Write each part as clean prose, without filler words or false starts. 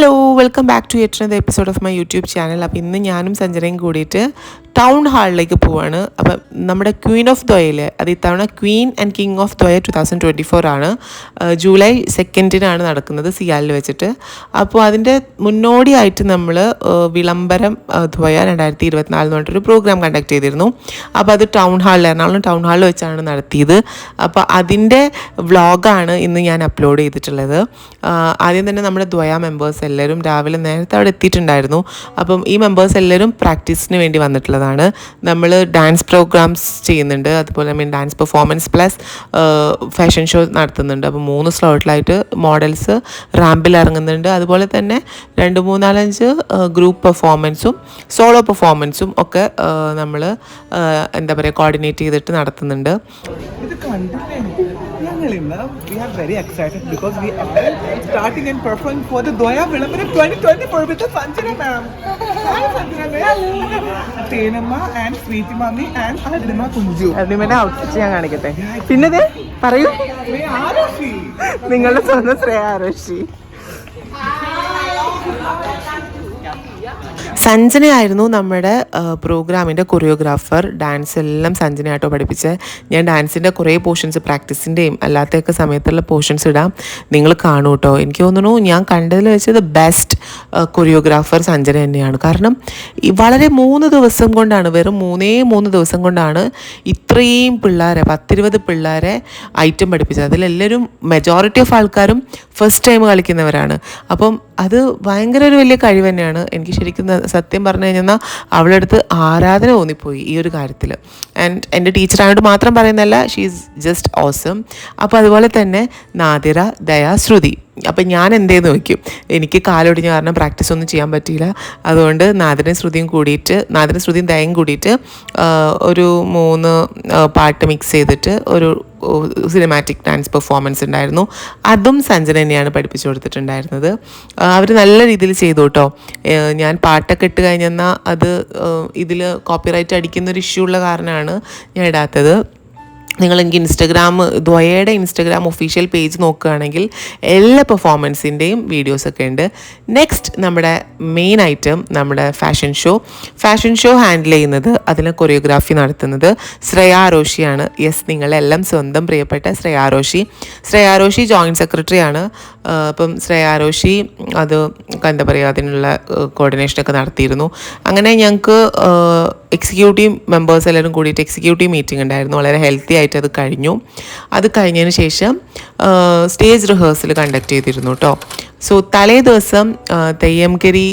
Hello, welcome back to yet another episode of my YouTube channel. അപ്പോൾ ഇന്ന് ഞാനും സഞ്ജനയും കൂടിയിട്ട് ടൗൺ ഹാളിലേക്ക് പോവാണ്. അപ്പം നമ്മുടെ ക്വീൻ ഓഫ് ദ്വയയിൽ, അത് ഇത്തവണ Queen and king of Dwaya 2024 ആണ്, ജൂലൈ 2 നടക്കുന്നത് സിയാലിൽ വെച്ചിട്ട്. അപ്പോൾ അതിൻ്റെ മുന്നോടിയായിട്ട് നമ്മൾ വിളംബരം ദ്വയ 2024 എന്ന് പറഞ്ഞിട്ടൊരു പ്രോഗ്രാം കണ്ടക്ട് ചെയ്തിരുന്നു. അപ്പോൾ അത് ടൗൺ ഹാളിൽ, എറണാകുളം ടൗൺ ഹാളിൽ വെച്ചാണ് നടത്തിയത്. അപ്പോൾ അതിൻ്റെ വ്ളോഗാണ് ഇന്ന് ഞാൻ അപ്ലോഡ് ചെയ്തിട്ടുള്ളത്. ആദ്യം തന്നെ നമ്മുടെ ദ്വയ മെമ്പേഴ്സ് എല്ലാവരും രാവിലെ നേരത്തെ അവിടെ എത്തിയിട്ടുണ്ടായിരുന്നു. അപ്പം ഈ മെമ്പേഴ്സ് എല്ലാവരും പ്രാക്ടീസിന് വേണ്ടി വന്നിട്ടുള്ളതാണ്. നമ്മൾ ഡാൻസ് പ്രോഗ്രാംസ് ചെയ്യുന്നുണ്ട്, അതുപോലെ dance performance plus fashion show നടത്തുന്നുണ്ട്. അപ്പോൾ 3 സ്ലോട്ടിലായിട്ട് മോഡൽസ് റാമ്പിൽ ഇറങ്ങുന്നുണ്ട്. അതുപോലെ തന്നെ 2, 3, 4, 5 ഗ്രൂപ്പ് പെർഫോമൻസും സോളോ പെർഫോമൻസും ഒക്കെ നമ്മൾ എന്താ പറയുക കോർഡിനേറ്റ് ചെയ്തിട്ട് നടത്തുന്നുണ്ട്. We are very excited because we are starting and performing for the Dwaya Vilambara 2024 with the Sanjana ma'am. Hi Sanjana ma'am. Teenamma and Sweetie Mummy and Adrima Kunju. അർണിമയുടെ outfit ഞാൻ കാണിക്കട്ടെ. പിന്നെ പറയൂ, നിങ്ങളുടെ സ്വന്തം ശ്രേയ ആരോഷി. സഞ്ജനയായിരുന്നു നമ്മുടെ പ്രോഗ്രാമിൻ്റെ കൊറിയോഗ്രാഫർ. ഡാൻസ് എല്ലാം സഞ്ജനയായിട്ടോ പഠിപ്പിച്ച്. ഞാൻ ഡാൻസിൻ്റെ കുറേ പോർഷൻസ് പ്രാക്ടീസിൻ്റെയും അല്ലാത്തൊക്കെ സമയത്തുള്ള പോർഷൻസ് ഇടാം, നിങ്ങൾ കാണൂ കേട്ടോ. എനിക്ക് തോന്നുന്നു ഞാൻ കണ്ടതിൽ വെച്ച് ദ ബെസ്റ്റ് കൊറിയോഗ്രാഫർ സഞ്ജന തന്നെയാണ്. കാരണം വളരെ 3 ദിവസം കൊണ്ടാണ്, വെറും 3 ദിവസം കൊണ്ടാണ് ഇത്രയും പിള്ളേരെ 10-20 പിള്ളേരെ ഐറ്റം പഠിപ്പിച്ചത്. അതിലെല്ലാവരും മെജോറിറ്റി ഓഫ് ആൾക്കാരും ഫസ്റ്റ് ടൈം കളിക്കുന്നവരാണ്. അപ്പം അത് ഭയങ്കര ഒരു വലിയ കഴിവ് തന്നെയാണ്. എനിക്ക് ശരിക്കും സത്യം പറഞ്ഞു കഴിഞ്ഞാൽ അവളുടെ അടുത്ത് ആരാധന തോന്നിപ്പോയി ഈ ഒരു കാര്യത്തിൽ. ആൻഡ് എൻ്റെ ടീച്ചറായോണ്ട് മാത്രം പറയുന്നതല്ല, ഷീ ഈസ് ജസ്റ്റ് ഓസം. അപ്പോൾ അതുപോലെ തന്നെ നാദിറ, ദയ, ശ്രുതി. അപ്പം ഞാൻ എന്തേന്ന് നോക്കും, എനിക്ക് കാലൊടിഞ്ഞ കാരണം പ്രാക്ടീസ് ഒന്നും ചെയ്യാൻ പറ്റിയില്ല. അതുകൊണ്ട് നാദിരയും ശ്രുതിയും ദയയും കൂടിയിട്ട് ഒരു 3 പാട്ട് മിക്സ് ചെയ്തിട്ട് ഒരു സിനിമാറ്റിക് ഡാൻസ് പെർഫോമൻസ് ഉണ്ടായിരുന്നു. അതും സഞ്ജന തന്നെയാണ് പഠിപ്പിച്ചു കൊടുത്തിട്ടുണ്ടായിരുന്നത്. അവർ നല്ല രീതിയിൽ ചെയ്തു കേട്ടോ. ഞാൻ പാട്ടൊക്കെ ഇട്ട് കഴിഞ്ഞെന്നാൽ അത് ഇതിൽ കോപ്പിറൈറ്റ് അടിക്കുന്നൊരു ഇഷ്യൂ ഉള്ള കാരണമാണ് ഞാൻ ഇടാത്തത്. നിങ്ങളെങ്കിൽ ദ്വയയുടെ ഇൻസ്റ്റഗ്രാം ഒഫീഷ്യൽ പേജ് നോക്കുകയാണെങ്കിൽ എല്ലാ പെർഫോമൻസിൻ്റെയും വീഡിയോസൊക്കെ ഉണ്ട്. നെക്സ്റ്റ് നമ്മുടെ മെയിൻ ഐറ്റം നമ്മുടെ ഫാഷൻ ഷോ ഹാൻഡിൽ ചെയ്യുന്നത്, അതിന് കൊറിയോഗ്രാഫി നടത്തുന്നത് ശ്രേയ ആരോഷിയാണ്. യെസ്, നിങ്ങളെല്ലാം സ്വന്തം പ്രിയപ്പെട്ട ശ്രേയ ആരോഷി ജോയിൻറ്റ് സെക്രട്ടറിയാണ്. അപ്പം ശ്രേയ ആരോഷി അത് എന്താ പറയുക, അതിനുള്ള കോർഡിനേഷനൊക്കെ നടത്തിയിരുന്നു. അങ്ങനെ ഞങ്ങൾക്ക് എക്സിക്യൂട്ടീവ് മെമ്പേഴ്സ് എല്ലാവരും കൂടിയിട്ട് എക്സിക്യൂട്ടീവ് മീറ്റിംഗ് ഉണ്ടായിരുന്നു. വളരെ ഹെൽത്തി ആയിട്ട് അത് കഴിഞ്ഞു. അത് കഴിഞ്ഞതിന് ശേഷം സ്റ്റേജ് റിഹേഴ്സൽ കണ്ടക്ട് ചെയ്തിരുന്നു കേട്ടോ. സോ തലേ ദിവസം തെയ്യംകരി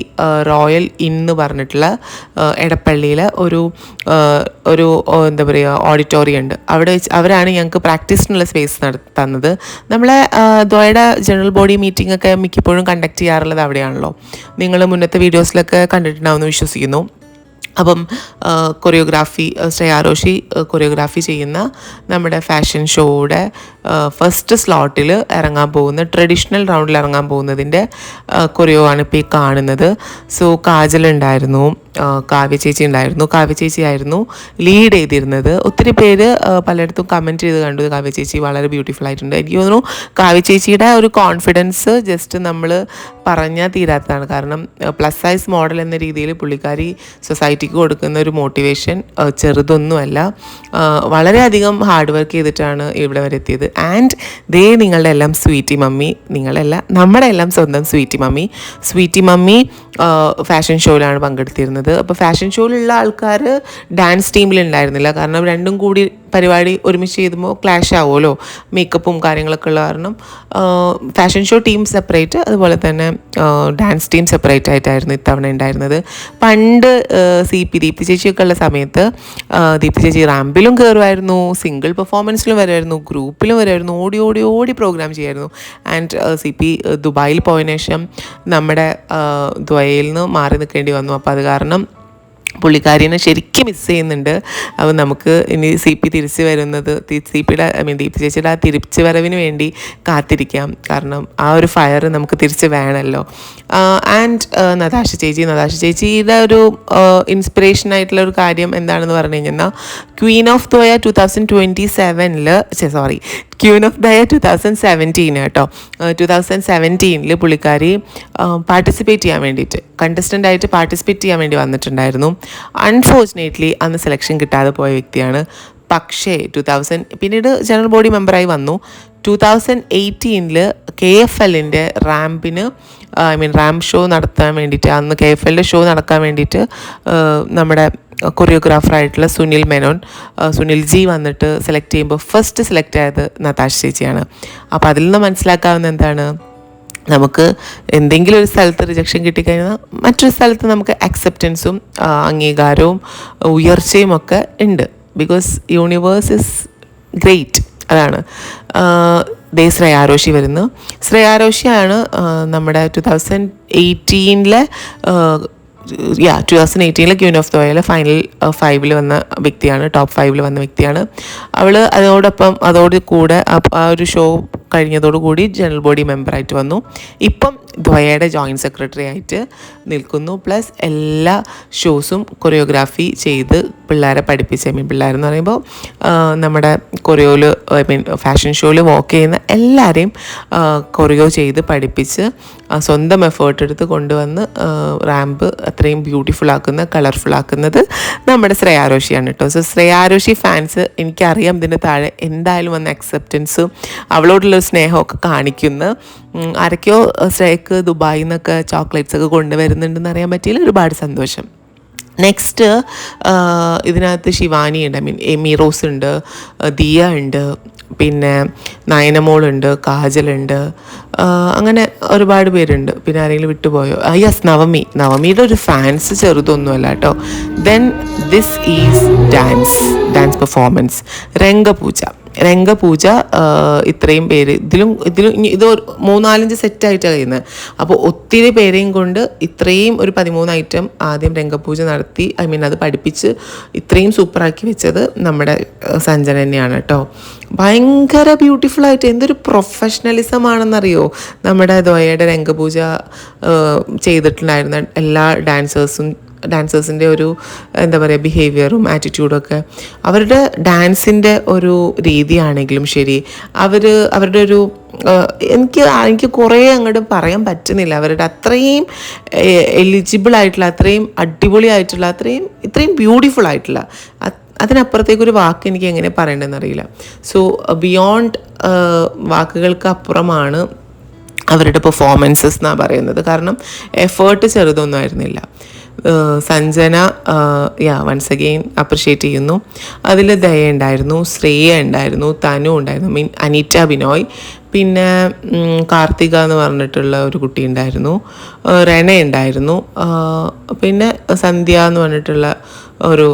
റോയൽ ഇൻ എന്ന് പറഞ്ഞിട്ടുള്ള എടപ്പള്ളിയിൽ ഒരു എന്താ പറയുക ഓഡിറ്റോറിയം ഉണ്ട്. അവിടെ വെച്ച് അവരാണ് ഞങ്ങൾക്ക് പ്രാക്ടീസിനുള്ള സ്പേസ് തന്നത്. നമ്മളെ ദ്വയയുടെ ജനറൽ ബോഡി മീറ്റിംഗ് ഒക്കെ മിക്കപ്പോഴും കണ്ടക്ട് ചെയ്യാറുള്ളത് അവിടെയാണല്ലോ. നിങ്ങൾ മുന്നത്തെ വീഡിയോസിലൊക്കെ കണ്ടിട്ടുണ്ടാവുമെന്ന് വിശ്വസിക്കുന്നു. അപ്പം ശ്രേയ ആരോഷി കൊറിയോഗ്രാഫി ചെയ്യുന്ന നമ്മുടെ ഫാഷൻ ഷോയുടെ ഫസ്റ്റ് സ്ലോട്ടിൽ ഇറങ്ങാൻ പോകുന്ന, ട്രഡീഷണൽ റൗണ്ടിൽ ഇറങ്ങാൻ പോകുന്നതിൻ്റെ കൊറിയോ ആണ് ഇപ്പോൾ ഈ കാണുന്നത്. സോ കാജലുണ്ടായിരുന്നു, കാവ്യ ചേച്ചി ആയിരുന്നു ലീഡ് ചെയ്തിരുന്നത്. ഒത്തിരി പേര് പലയിടത്തും കമൻറ്റ് ചെയ്ത് കണ്ടു, കാവ്യ ചേച്ചി വളരെ ബ്യൂട്ടിഫുൾ ആയിട്ടുണ്ട്. എനിക്ക് തോന്നുന്നു കാവ്യ ചേച്ചിയുടെ ഒരു കോൺഫിഡൻസ് ജസ്റ്റ് നമ്മൾ പറഞ്ഞാൽ തീരാത്തതാണ്. കാരണം പ്ലസ് സൈസ് മോഡൽ എന്ന രീതിയിൽ പുള്ളിക്കാരി സൊസൈറ്റിക്ക് കൊടുക്കുന്ന ഒരു മോട്ടിവേഷൻ ചെറുതൊന്നുമല്ല. വളരെയധികം ഹാർഡ് വർക്ക് ചെയ്തിട്ടാണ് ഇവിടെ വരെ എത്തിയത്. ആൻഡ് നിങ്ങളുടെ എല്ലാം നമ്മുടെ എല്ലാം സ്വന്തം സ്വീറ്റി മമ്മി ഫാഷൻ ഷോയിലാണ് പങ്കെടുത്തിരുന്നത്. അപ്പോൾ ഫാഷൻ ഷോയിലുള്ള ആൾക്കാർ ഡാൻസ് ടീമിലുണ്ടായിരുന്നില്ല. കാരണം രണ്ടും കൂടി പരിപാടി ഒരുമിച്ച് ചെയ്യുമ്പോൾ ക്ലാഷ് ആവുമല്ലോ, മേക്കപ്പും കാര്യങ്ങളൊക്കെ ഉള്ള കാരണം. ഫാഷൻ ഷോ ടീം സെപ്പറേറ്റ്, അതുപോലെ തന്നെ ഡാൻസ് ടീം സെപ്പറേറ്റ് ആയിട്ടായിരുന്നു ഇത്തവണ ഉണ്ടായിരുന്നത്. പണ്ട് ദീപ്തി ചേച്ചിയൊക്കെ ഉള്ള സമയത്ത് ദീപ്തി ചേച്ചി റാമ്പിലും കയറുമായിരുന്നു, സിംഗിൾ പെർഫോമൻസിലും വരുമായിരുന്നു, ഗ്രൂപ്പിലും വരുമായിരുന്നു, ഓടി പ്രോഗ്രാം ചെയ്യായിരുന്നു. ആൻഡ് ദുബായിൽ പോയതിനു ശേഷം നമ്മുടെ ദ്വയയിൽ നിന്ന് മാറി നിൽക്കേണ്ടി വന്നു. അപ്പോൾ അത് കാരണം പുള്ളിക്കാരിനെ ശരിക്കും മിസ് ചെയ്യുന്നുണ്ട്. അപ്പോൾ നമുക്ക് ഇനി തിരിച്ച് വരുന്നത് ദീപ്തി ചേച്ചിയുടെ ആ തിരിച്ചു വരവിന് വേണ്ടി കാത്തിരിക്കാം. കാരണം ആ ഒരു ഫയർ നമുക്ക് തിരിച്ച് വേണമല്ലോ. ആൻഡ് നതാഷ ചേച്ചിയുടെ ഒരു ഇൻസ്പിറേഷൻ ആയിട്ടുള്ള ഒരു കാര്യം എന്താണെന്ന് പറഞ്ഞു കഴിഞ്ഞാൽ ക്വീൻ ഓഫ് ദ്വയ 2027 ക്യൂൻ ഓഫ് ദയ 2017 കേട്ടോ. 2017 പുള്ളിക്കാരി പാർട്ടിസിപ്പേറ്റ് ചെയ്യാൻ വേണ്ടിയിട്ട് കണ്ടസ്റ്റൻ്റായിട്ട് പാർട്ടിസിപ്പേറ്റ് ചെയ്യാൻ വേണ്ടി വന്നിട്ടുണ്ടായിരുന്നു. അൺഫോർച്ചുനേറ്റ്ലി അന്ന് സെലക്ഷൻ കിട്ടാതെ പോയ വ്യക്തിയാണ്. പക്ഷേ പിന്നീട് ജനറൽ ബോഡി മെമ്പറായി വന്നു. 2018 KFLൻ്റെ റാമ്പിന് റാമ്പ് ഷോ നടത്താൻ വേണ്ടിയിട്ട്, അന്ന് KFLൻ്റെ ഷോ നടക്കാൻ വേണ്ടിയിട്ട് നമ്മുടെ കൊറിയോഗ്രാഫറായിട്ടുള്ള സുനിൽ ജി വന്നിട്ട് സെലക്ട് ചെയ്യുമ്പോൾ ഫസ്റ്റ് സെലക്ട് ആയത് നതാഷ ചേച്ചിയാണ്. അപ്പോൾ അതിൽ നിന്ന് മനസ്സിലാക്കാവുന്ന എന്താണ്, നമുക്ക് എന്തെങ്കിലും ഒരു സ്ഥലത്ത് റിജക്ഷൻ കിട്ടിക്കഴിഞ്ഞാൽ മറ്റൊരു സ്ഥലത്ത് നമുക്ക് അക്സെപ്റ്റൻസും അംഗീകാരവും ഉയർച്ചയും ഒക്കെ ഉണ്ട്. Because universe is great. അതാണ് ശ്രേയാരോഷി വരുന്നു. ശ്രേയാരോഷിയാണ് നമ്മുടെ 2018 ക്യൂൻ ഓഫ് ദോയയിലെ ഫൈനൽ 5 വന്ന വ്യക്തിയാണ്, ടോപ്പ് 5 വന്ന വ്യക്തിയാണ് അവൾ. അതോട് കൂടെ ആ ഒരു ഷോ കഴിഞ്ഞതോടുകൂടി ജനറൽ ബോഡി മെമ്പറായിട്ട് വന്നു. ഇപ്പം ദ്വയയുടെ ജോയിൻറ്റ് സെക്രട്ടറി ആയിട്ട് നിൽക്കുന്നു. പ്ലസ് എല്ലാ ഷോസും കൊറിയോഗ്രാഫി ചെയ്ത് പിള്ളേരെ പഠിപ്പിച്ച്, പിള്ളേരെന്ന് പറയുമ്പോൾ നമ്മുടെ ഫാഷൻ ഷോയിൽ വർക്ക് ചെയ്യുന്ന എല്ലാവരെയും കൊറിയോ ചെയ്ത് പഠിപ്പിച്ച് സ്വന്തം എഫേർട്ട് എടുത്ത് കൊണ്ടുവന്ന് റാമ്പ് അത്രയും ബ്യൂട്ടിഫുൾ ആക്കുന്ന, കളർഫുൾ ആക്കുന്നത് നമ്മുടെ ശ്രേയാരോഷിയാണ് കേട്ടോ. സോ ശ്രേയാരോഷി ഫാൻസ് എനിക്കറിയാം ഇതിൻ്റെ താഴെ എന്തായാലും വന്ന അക്സെപ്റ്റൻസ്, അവളോടുള്ള സ്നേഹമൊക്കെ കാണിക്കുന്ന ആരൊക്കെയോ ശ്രേയക്ക് ദുബായിൽ നിന്നൊക്കെ ചോക്ലേറ്റ്സ് ഒക്കെ കൊണ്ടുവരുന്നുണ്ടെന്ന് അറിയാൻ പറ്റിയില്ല. ഒരുപാട് സന്തോഷം. നെക്സ്റ്റ് ഇതിനകത്ത് ശിവാനി ഉണ്ട്, എമി റോസ് ഉണ്ട്, ദിയ ഉണ്ട്, പിന്നെ നയനമോളുണ്ട്, കാജലുണ്ട്, അങ്ങനെ ഒരുപാട് പേരുണ്ട്. പിന്നെ ആരെങ്കിലും വിട്ടുപോയോ? യെസ്, നവമിയുടെ ഒരു ഫാൻസ് ചെറുതൊന്നുമല്ല കേട്ടോ. Then this is dance performance. Rangapooja ഇത്രയും പേര് ഇത് 3-4 സെറ്റായിട്ടാണ് കഴിയുന്നത്. അപ്പോൾ ഒത്തിരി പേരെയും കൊണ്ട് ഇത്രയും ഒരു 13 ഐറ്റം ആദ്യം രംഗപൂജ നടത്തി, അത് പഠിപ്പിച്ച് ഇത്രയും സൂപ്പറാക്കി വെച്ചത് നമ്മുടെ സഞ്ജന തന്നെയാണ് കേട്ടോ. ഭയങ്കര ബ്യൂട്ടിഫുള്ളായിട്ട് എന്തൊരു പ്രൊഫഷണലിസം ആണെന്നറിയോ നമ്മുടെ ദ്വയയുടെ രംഗപൂജ ചെയ്തിട്ടുണ്ടായിരുന്ന എല്ലാ ഡാൻസേഴ്സിൻ്റെ ഒരു എന്താ പറയുക ബിഹേവിയറും ആറ്റിറ്റ്യൂഡൊക്കെ, അവരുടെ ഡാൻസിൻ്റെ ഒരു രീതിയാണെങ്കിലും ശരി, അവരുടെ ഒരു എനിക്ക് കുറേ അങ്ങോട്ട് പറയാൻ പറ്റുന്നില്ല. അവരുടെ അത്രയും എലിജിബിൾ ആയിട്ടുള്ള, അത്രയും അടിപൊളിയായിട്ടുള്ള, ഇത്രയും ബ്യൂട്ടിഫുൾ ആയിട്ടുള്ള, അതിനപ്പുറത്തേക്കൊരു വാക്ക് എനിക്ക് എങ്ങനെ പറയേണ്ടതെന്ന് അറിയില്ല. സോ ബിയോണ്ട് വാക്കുകൾക്ക് അപ്പുറമാണ് അവരുടെ പെർഫോമൻസസ് എന്നാണ് പറയുന്നത്. കാരണം എഫേർട്ട് ചെറുതൊന്നും ആയിരുന്നില്ല. സഞ്ജന വൺസ് അഗെയിൻ അപ്രിഷ്യേറ്റ് ചെയ്യുന്നു. അതിൽ ദയ ഉണ്ടായിരുന്നു, ശ്രേയ ഉണ്ടായിരുന്നു, തനു ഉണ്ടായിരുന്നു, അനീറ്റ ബിനോയ്, പിന്നെ കാർത്തിക എന്ന് പറഞ്ഞിട്ടുള്ള ഒരു കുട്ടി ഉണ്ടായിരുന്നു, റെന ഉണ്ടായിരുന്നു, പിന്നെ സന്ധ്യ എന്ന് പറഞ്ഞിട്ടുള്ള ഒരു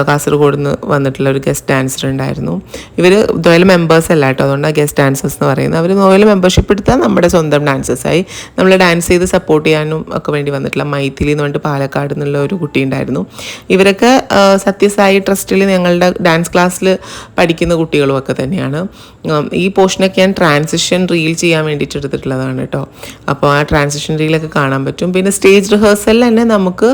കാസർഗോഡ് നിന്ന് വന്നിട്ടുള്ള ഒരു ഗസ്റ്റ് ഡാൻസർ ഉണ്ടായിരുന്നു. ഇവർ നോയൽ മെമ്പേഴ്സ് അല്ല കേട്ടോ, അതുകൊണ്ടാണ് ഗസ്റ്റ് ഡാൻസേഴ്സ് എന്ന് പറയുന്നത്. അവർ നോയൽ മെമ്പർഷിപ്പ് എടുത്താൽ നമ്മുടെ സ്വന്തം ഡാൻസേഴ്സായി. നമ്മൾ ഡാൻസ് ചെയ്ത് സപ്പോർട്ട് ചെയ്യാനും ഒക്കെ വേണ്ടി വന്നിട്ടുള്ള മൈഥിലി എന്ന് പറഞ്ഞിട്ട് പാലക്കാട് നിന്നുള്ള ഒരു കുട്ടി ഉണ്ടായിരുന്നു. ഇവരൊക്കെ സത്യസായി ട്രസ്റ്റിൽ ഞങ്ങളുടെ ഡാൻസ് ക്ലാസ്സിൽ പഠിക്കുന്ന കുട്ടികളും ഒക്കെ തന്നെയാണ്. ഈ പോർഷനൊക്കെ ഞാൻ ട്രാൻസിഷൻ റീൽ ചെയ്യാൻ വേണ്ടിയിട്ട് എടുത്തിട്ടുള്ളതാണ് കേട്ടോ. അപ്പോൾ ആ ട്രാൻസിഷൻ റീലൊക്കെ കാണാൻ പറ്റും. പിന്നെ സ്റ്റേജ് റിഹേഴ്സലിൽ തന്നെ നമുക്ക്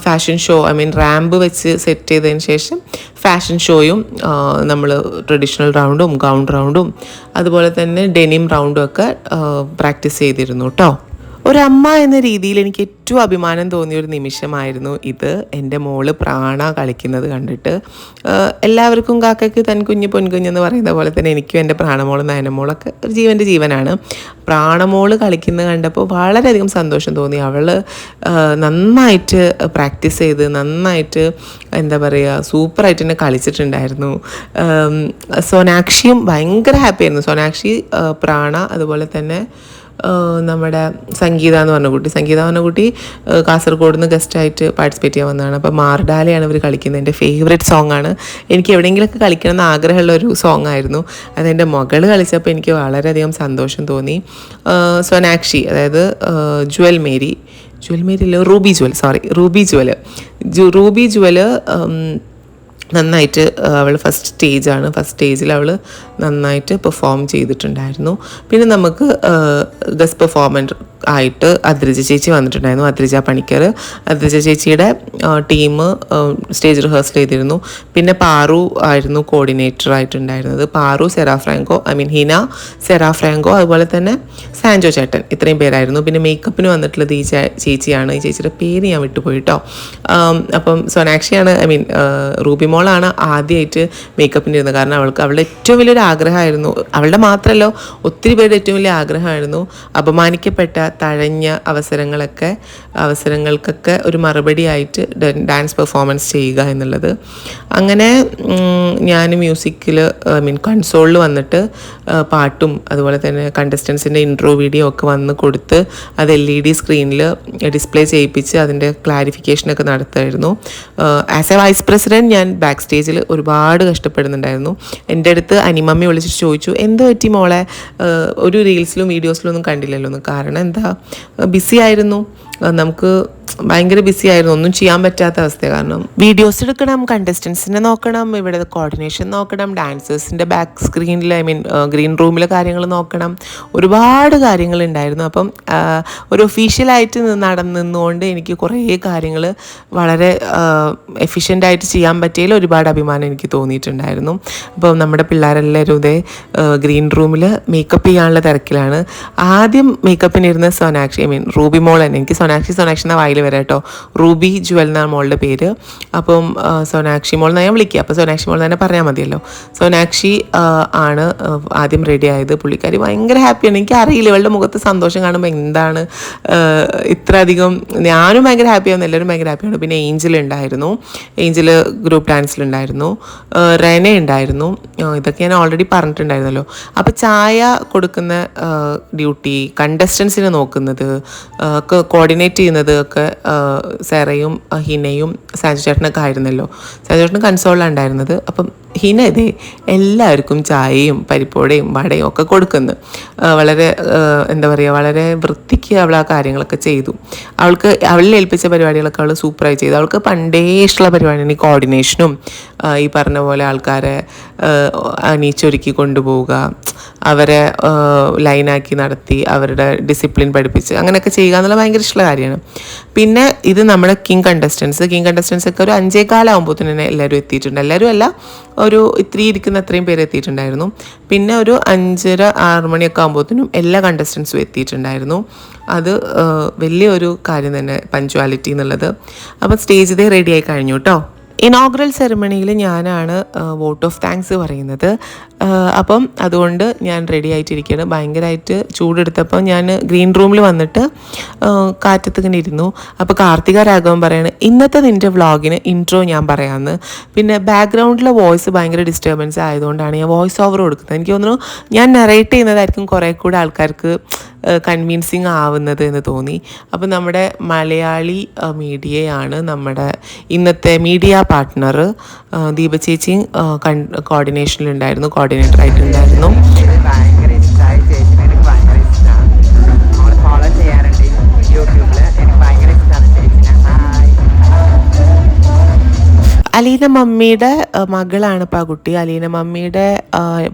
ഫാഷൻ ഷോ റാമ്പ് വെച്ച് സെറ്റ് ചെയ്തതിന് ശേഷം ഫാഷൻ ഷോയും നമ്മൾ ട്രഡീഷണൽ റൗണ്ടും ഗൗൺ റൗണ്ടും അതുപോലെ തന്നെ ഡെനിം റൗണ്ടും ഒക്കെ പ്രാക്ടീസ് ചെയ്തിരുന്നു കേട്ടോ. ഒരമ്മ എന്ന രീതിയിൽ എനിക്ക് ഏറ്റവും അഭിമാനം തോന്നിയൊരു നിമിഷമായിരുന്നു ഇത്. എൻ്റെ മോള് പ്രാണ കളിക്കുന്നത് കണ്ടിട്ട് എല്ലാവർക്കും കാക്കയ്ക്ക് തൻ കുഞ്ഞ് പൊൻകുഞ്ഞെന്ന് പറയുന്ന പോലെ തന്നെ എനിക്കും എൻ്റെ പ്രാണമോളും നയനമോളൊക്കെ ഒരു ജീവൻ്റെ ജീവനാണ്. പ്രാണമോള് കളിക്കുന്നത് കണ്ടപ്പോൾ വളരെയധികം സന്തോഷം തോന്നി. അവൾ നന്നായിട്ട് പ്രാക്ടീസ് ചെയ്ത് നന്നായിട്ട് എന്താ പറയുക സൂപ്പറായിട്ട് തന്നെ കളിച്ചിട്ടുണ്ടായിരുന്നു. സോനാക്ഷിയും ഭയങ്കര ഹാപ്പിയായിരുന്നു. സോനാക്ഷി, പ്രാണ, അതുപോലെ തന്നെ നമ്മുടെ സംഗീത എന്ന് പറഞ്ഞ കുട്ടി കാസർഗോഡ് നിന്ന് ഗസ്റ്റായിട്ട് പാർട്ടിസിപ്പേറ്റ് ചെയ്യാൻ വന്നതാണ്. അപ്പോൾ മാർഡാലയാണ് ഇവർ കളിക്കുന്നത്. എൻ്റെ ഫേവറേറ്റ് സോങ്ങാണ്. എനിക്ക് എവിടെയെങ്കിലുമൊക്കെ കളിക്കണം എന്ന് ആഗ്രഹമുള്ള ഒരു സോങ് ആയിരുന്നു. അതെൻ്റെ മകൾ കളിച്ചപ്പോൾ എനിക്ക് വളരെയധികം സന്തോഷം തോന്നി. സോനാക്ഷി, അതായത് റൂബി ജ്വല് നന്നായിട്ട് അവൾ ഫസ്റ്റ് സ്റ്റേജിൽ അവൾ നന്നായിട്ട് പെർഫോം ചെയ്തിട്ടുണ്ടായിരുന്നു. പിന്നെ നമുക്ക് ഗസ്റ്റ് ആയിട്ട് അദ്രിജ ചേച്ചി വന്നിട്ടുണ്ടായിരുന്നു. അദ്രിജ പണിക്കർ, അദ്രിജ ചേച്ചിയുടെ ടീം സ്റ്റേജ് റിഹേഴ്സൽ ചെയ്തിരുന്നു. പിന്നെ പാറു ആയിരുന്നു കോർഡിനേറ്റർ ആയിട്ടുണ്ടായിരുന്നത്. പാറു, സെറാഫ്രാങ്കോ, ഹിന, സെറാഫ്രാങ്കോ, അതുപോലെ തന്നെ സാൻജോ ചേട്ടൻ, ഇത്രയും പേരായിരുന്നു. പിന്നെ മേക്കപ്പിന് വന്നിട്ടുള്ളത് ഈ ചേച്ചിയാണ്. ഈ ചേച്ചിയുടെ പേര് ഞാൻ വിട്ടുപോയി കേട്ടോ. അപ്പം സോനാക്ഷിയാണ്, റൂബി മോളാണ് ആദ്യമായിട്ട് മേക്കപ്പിന് ഇരുന്നത്. കാരണം അവളുടെ ഏറ്റവും വലിയൊരു ആഗ്രഹമായിരുന്നു, അവളുടെ മാത്രമല്ല ഒത്തിരി പേരുടെ ഏറ്റവും വലിയ ആഗ്രഹമായിരുന്നു അപമാനിക്കപ്പെട്ട തഴഞ്ഞ അവസരങ്ങൾക്കൊക്കെ ഒരു മറുപടിയായിട്ട് ഡാൻസ് പെർഫോമൻസ് ചെയ്യുക എന്നുള്ളത്. അങ്ങനെ ഞാൻ മ്യൂസിക്കിൽ കൺസോളിൽ വന്നിട്ട് പാട്ടും അതുപോലെ തന്നെ കണ്ടസ്റ്റൻസിൻ്റെ ഇൻട്രോ വീഡിയോ ഒക്കെ വന്ന് കൊടുത്ത് അത് LED സ്ക്രീനിൽ ഡിസ്പ്ലേ ചെയ്യിപ്പിച്ച് അതിൻ്റെ ക്ലാരിഫിക്കേഷനൊക്കെ നടത്തുമായിരുന്നു. ആസ് എ വൈസ് പ്രസിഡൻറ്റ് ഞാൻ ബാക്ക് സ്റ്റേജിൽ ഒരുപാട് കഷ്ടപ്പെടുന്നുണ്ടായിരുന്നു. എൻ്റെ അടുത്ത് അനിമമ്മി വിളിച്ചിട്ട് ചോദിച്ചു, എന്ത് പറ്റി മോളെ, ഒരു റീൽസിലും വീഡിയോസിലും ഒന്നും കണ്ടില്ലല്ലോ എന്ന്. കാരണം എന്താ, ബിസി ആയിരുന്നു, നമുക്ക് ഭയങ്കര ബിസി ആയിരുന്നു, ഒന്നും ചെയ്യാൻ പറ്റാത്ത അവസ്ഥ. കാരണം വീഡിയോസ് എടുക്കണം, കണ്ടസ്റ്റൻസിനെ നോക്കണം, ഇവിടെ കോർഡിനേഷൻ നോക്കണം, ഡാൻസേഴ്സിൻ്റെ ബാക്ക് സ്ക്രീനിൽ ഗ്രീൻ റൂമിലെ കാര്യങ്ങൾ നോക്കണം, ഒരുപാട് കാര്യങ്ങളുണ്ടായിരുന്നു. അപ്പം ഒരു ഒഫീഷ്യലായിട്ട് നിന്നുകൊണ്ട് എനിക്ക് കുറേ കാര്യങ്ങൾ വളരെ എഫിഷ്യൻ്റായിട്ട് ചെയ്യാൻ പറ്റിയതിൽ ഒരുപാട് അഭിമാനം എനിക്ക് തോന്നിയിട്ടുണ്ടായിരുന്നു. അപ്പോൾ നമ്മുടെ പിള്ളേരെല്ലാവരും ഇതേ ഗ്രീൻ റൂമിൽ മേക്കപ്പ് ചെയ്യാനുള്ള തിരക്കിലാണ്. ആദ്യം മേക്കപ്പിനിരുന്ന സോനാക്ഷി, റൂബി മോൾ തന്നെ. എനിക്ക് സോനാക്ഷി എന്ന വായിൽ വരെ കേട്ടോ. റൂബി ജുവൽ എന്നാണ് മോളുടെ പേര്. അപ്പം സോനാക്ഷി മോൾ എന്നാണ് ഞാൻ വിളിക്കുക. അപ്പോൾ സോനാക്ഷി മോൾ തന്നെ പറഞ്ഞാൽ മതിയല്ലോ. സോനാക്ഷി ആണ് ആദ്യം റെഡി ആയത്. പുള്ളിക്കാരി ഭയങ്കര ഹാപ്പിയാണ്. എനിക്കറിയില്ല ഇവളുടെ മുഖത്ത് സന്തോഷം കാണുമ്പോൾ എന്താണ് ഇത്ര അധികം. ഞാനും ഭയങ്കര ഹാപ്പിയായിരുന്നു, എല്ലാവരും ഭയങ്കര ഹാപ്പിയാണ്. പിന്നെ ഏഞ്ചൽ ഉണ്ടായിരുന്നു, ഏഞ്ചൽ ഗ്രൂപ്പ് ഡാൻസിലുണ്ടായിരുന്നു, റെന ഉണ്ടായിരുന്നു. ഇതൊക്കെ ഞാൻ ഓൾറെഡി പറഞ്ഞിട്ടുണ്ടായിരുന്നല്ലോ. അപ്പോൾ ചായ കൊടുക്കുന്ന ഡ്യൂട്ടി, കണ്ടസ്റ്റൻസിനെ നോക്കുന്നത്, കോർഡിനേറ്റ് ചെയ്യുന്നത് ഒക്കെ സെറയും ഹിനയും സാൻജു ചേട്ടനൊക്കെ ആയിരുന്നല്ലോ. സാൻജു ചേട്ടൻ കൺസോളിലാണ് ഉണ്ടായിരുന്നത്. അപ്പം ഹിന ഇതേ എല്ലാവർക്കും ചായയും പരിപ്പോടയും വടയും ഒക്കെ കൊടുക്കുന്നു. വളരെ എന്താ പറയുക, വളരെ വൃത്തിക്ക് അവൾ ആ കാര്യങ്ങളൊക്കെ ചെയ്തു. അവളിൽ ഏൽപ്പിച്ച പരിപാടികളൊക്കെ അവൾ സൂപ്പറായി ചെയ്തു. അവൾക്ക് പണ്ടേ ഇഷ്ടമുള്ള പരിപാടിയാണ് ഈ കോർഡിനേഷനും, ഈ പറഞ്ഞ പോലെ ആൾക്കാരെ അണിയിച്ചൊരുക്കി കൊണ്ടുപോവുക, അവരെ ലൈനാക്കി നടത്തി അവരുടെ ഡിസിപ്ലിൻ പഠിപ്പിച്ച് അങ്ങനെയൊക്കെ ചെയ്യുക എന്നുള്ള ഭയങ്കര ഇഷ്ടമുള്ള കാര്യമാണ്. പിന്നെ ഇത് നമ്മുടെ കിങ് കണ്ടസ്റ്റൻസ് ഒക്കെ ഒരു 5:15 തന്നെ എല്ലാവരും എത്തിയിട്ടുണ്ട്. എല്ലാവരും അല്ല, ഒരു ഇത്തിരി ഇരിക്കുന്ന അത്രയും പേര് എത്തിയിട്ടുണ്ടായിരുന്നു. പിന്നെ ഒരു 5:30-6 മണിയൊക്കെ ആകുമ്പോഴത്തേനും എല്ലാ കണ്ടസ്റ്റൻസും എത്തിയിട്ടുണ്ടായിരുന്നു. അത് വലിയൊരു കാര്യം തന്നെ, പഞ്ച്വാലിറ്റി എന്നുള്ളത്. അപ്പം സ്റ്റേജ് ഇതേ റെഡിയായി കഴിഞ്ഞു കേട്ടോ. ഇനോഗ്രൽ സെറമണിയിൽ ഞാനാണ് വോട്ട് ഓഫ് താങ്ക്സ് പറയുന്നത്. അപ്പം അതുകൊണ്ട് ഞാൻ റെഡി ആയിട്ടിരിക്കുകയാണ്. ഭയങ്കരമായിട്ട് ചൂടെടുത്തപ്പോൾ ഞാൻ ഗ്രീൻ റൂമിൽ വന്നിട്ട് കാറ്റത്ത് ഇങ്ങനെ ഇരുന്നു. അപ്പോൾ കാർത്തിക രാഘവൻ പറയാണ്, ഇന്നത്തെ നിൻ്റെ വ്ളോഗിന് ഇൻട്രോ ഞാൻ പറയാമെന്ന്. പിന്നെ ബാക്ക്ഗ്രൗണ്ടിലെ വോയിസ് ഭയങ്കര ഡിസ്റ്റർബൻസ് ആയതുകൊണ്ടാണ് ഞാൻ വോയിസ് ഓവർ കൊടുക്കുന്നത്. എനിക്ക് തോന്നുന്നു ഞാൻ നറേറ്റ് ചെയ്യുന്നതായിരിക്കും കുറേ കൂടെ ആൾക്കാർക്ക് കൺവിൻസിങ് ആവുന്നത് എന്ന് തോന്നി. അപ്പോൾ നമ്മുടെ മലയാളി മീഡിയയാണ് നമ്മുടെ ഇന്നത്തെ മീഡിയ പാർട്ട്ണർ. ദീപ ചേച്ചിയും കോർഡിനേഷനിലുണ്ടായിരുന്നു, കോർഡിനേറ്റർ ആയിട്ടുണ്ടായിരുന്നു. ഭയങ്കര ഇഷ്ടമായി ചേച്ചിനെ, എനിക്ക് ഭയങ്കര ഇഷ്ടമാണ്. നമ്മൾ ഫോളോ ചെയ്യാറുണ്ട് യൂട്യൂബിൽ, എനിക്ക് ഭയങ്കര ഇഷ്ടമാണ് ചേച്ചിനെ. ഹായ്. അലീന മമ്മിയുടെ മകളാണ് ഇപ്പോൾ ആ കുട്ടി. അലീന മമ്മിയുടെ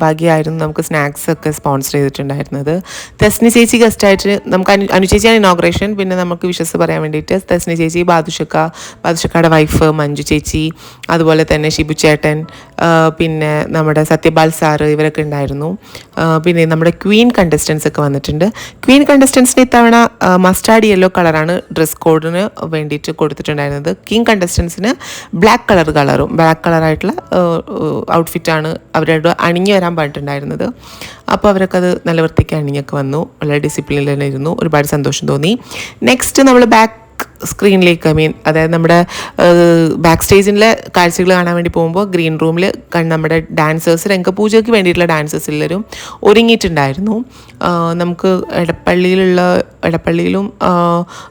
ഭാഗ്യമായിരുന്നു നമുക്ക് സ്നാക്സ് ഒക്കെ സ്പോൺസർ ചെയ്തിട്ടുണ്ടായിരുന്നത്. തെസ്നി ചേച്ചി ഗസ്റ്റായിട്ട്, നമുക്ക് അനു ചേച്ചിയാണ് ഇനോഗ്രേഷൻ. പിന്നെ നമുക്ക് വിശ്വസ് പറയാൻ വേണ്ടിയിട്ട് തെസ്നി ചേച്ചി, ബാദുഷക്കയുടെ വൈഫ് മഞ്ജു ചേച്ചി, അതുപോലെ തന്നെ ഷിബു ചേട്ടൻ, പിന്നെ നമ്മുടെ സത്യപാൽ സാറ്, ഇവരൊക്കെ ഉണ്ടായിരുന്നു. പിന്നെ നമ്മുടെ ക്വീൻ കണ്ടസ്റ്റൻസ് ഒക്കെ വന്നിട്ടുണ്ട്. ക്വീൻ കണ്ടസ്റ്റൻസിന് ഇത്തവണ മസ്റ്റാർഡ് യെല്ലോ കളറാണ് ഡ്രസ് കോഡിന് വേണ്ടിയിട്ട് കൊടുത്തിട്ടുണ്ടായിരുന്നത്. കിങ് കണ്ടസ്റ്റൻസിന് ബ്ലാക്ക് കളറായിട്ടുള്ള ഔട്ട്ഫിറ്റാണ് അവരോട് അണിഞ്ഞു വരാൻ പറഞ്ഞിട്ടുണ്ടായിരുന്നത്. അപ്പോൾ അവരൊക്കെ അത് നല്ല വൃത്തിക്ക് അണിഞ്ഞൊക്കെ വന്നു, വളരെ ഡിസിപ്ലിനിൽ തന്നെ ഇരുന്നു. ഒരുപാട് സന്തോഷം തോന്നി. നെക്സ്റ്റ് നമ്മൾ ബാക്ക് സ്ക്രീനിലേക്ക്, അതായത് നമ്മുടെ ബാക്ക് സ്റ്റേജിലെ കാഴ്ചകൾ കാണാൻ വേണ്ടി പോകുമ്പോൾ ഗ്രീൻ റൂമിൽ നമ്മുടെ ഡാൻസേഴ്സ്, രംഗപൂജയ്ക്ക് വേണ്ടിയിട്ടുള്ള ഡാൻസേഴ്സ് എല്ലാവരും ഒരുങ്ങിയിട്ടുണ്ടായിരുന്നു. നമുക്ക് എടപ്പള്ളിയിലും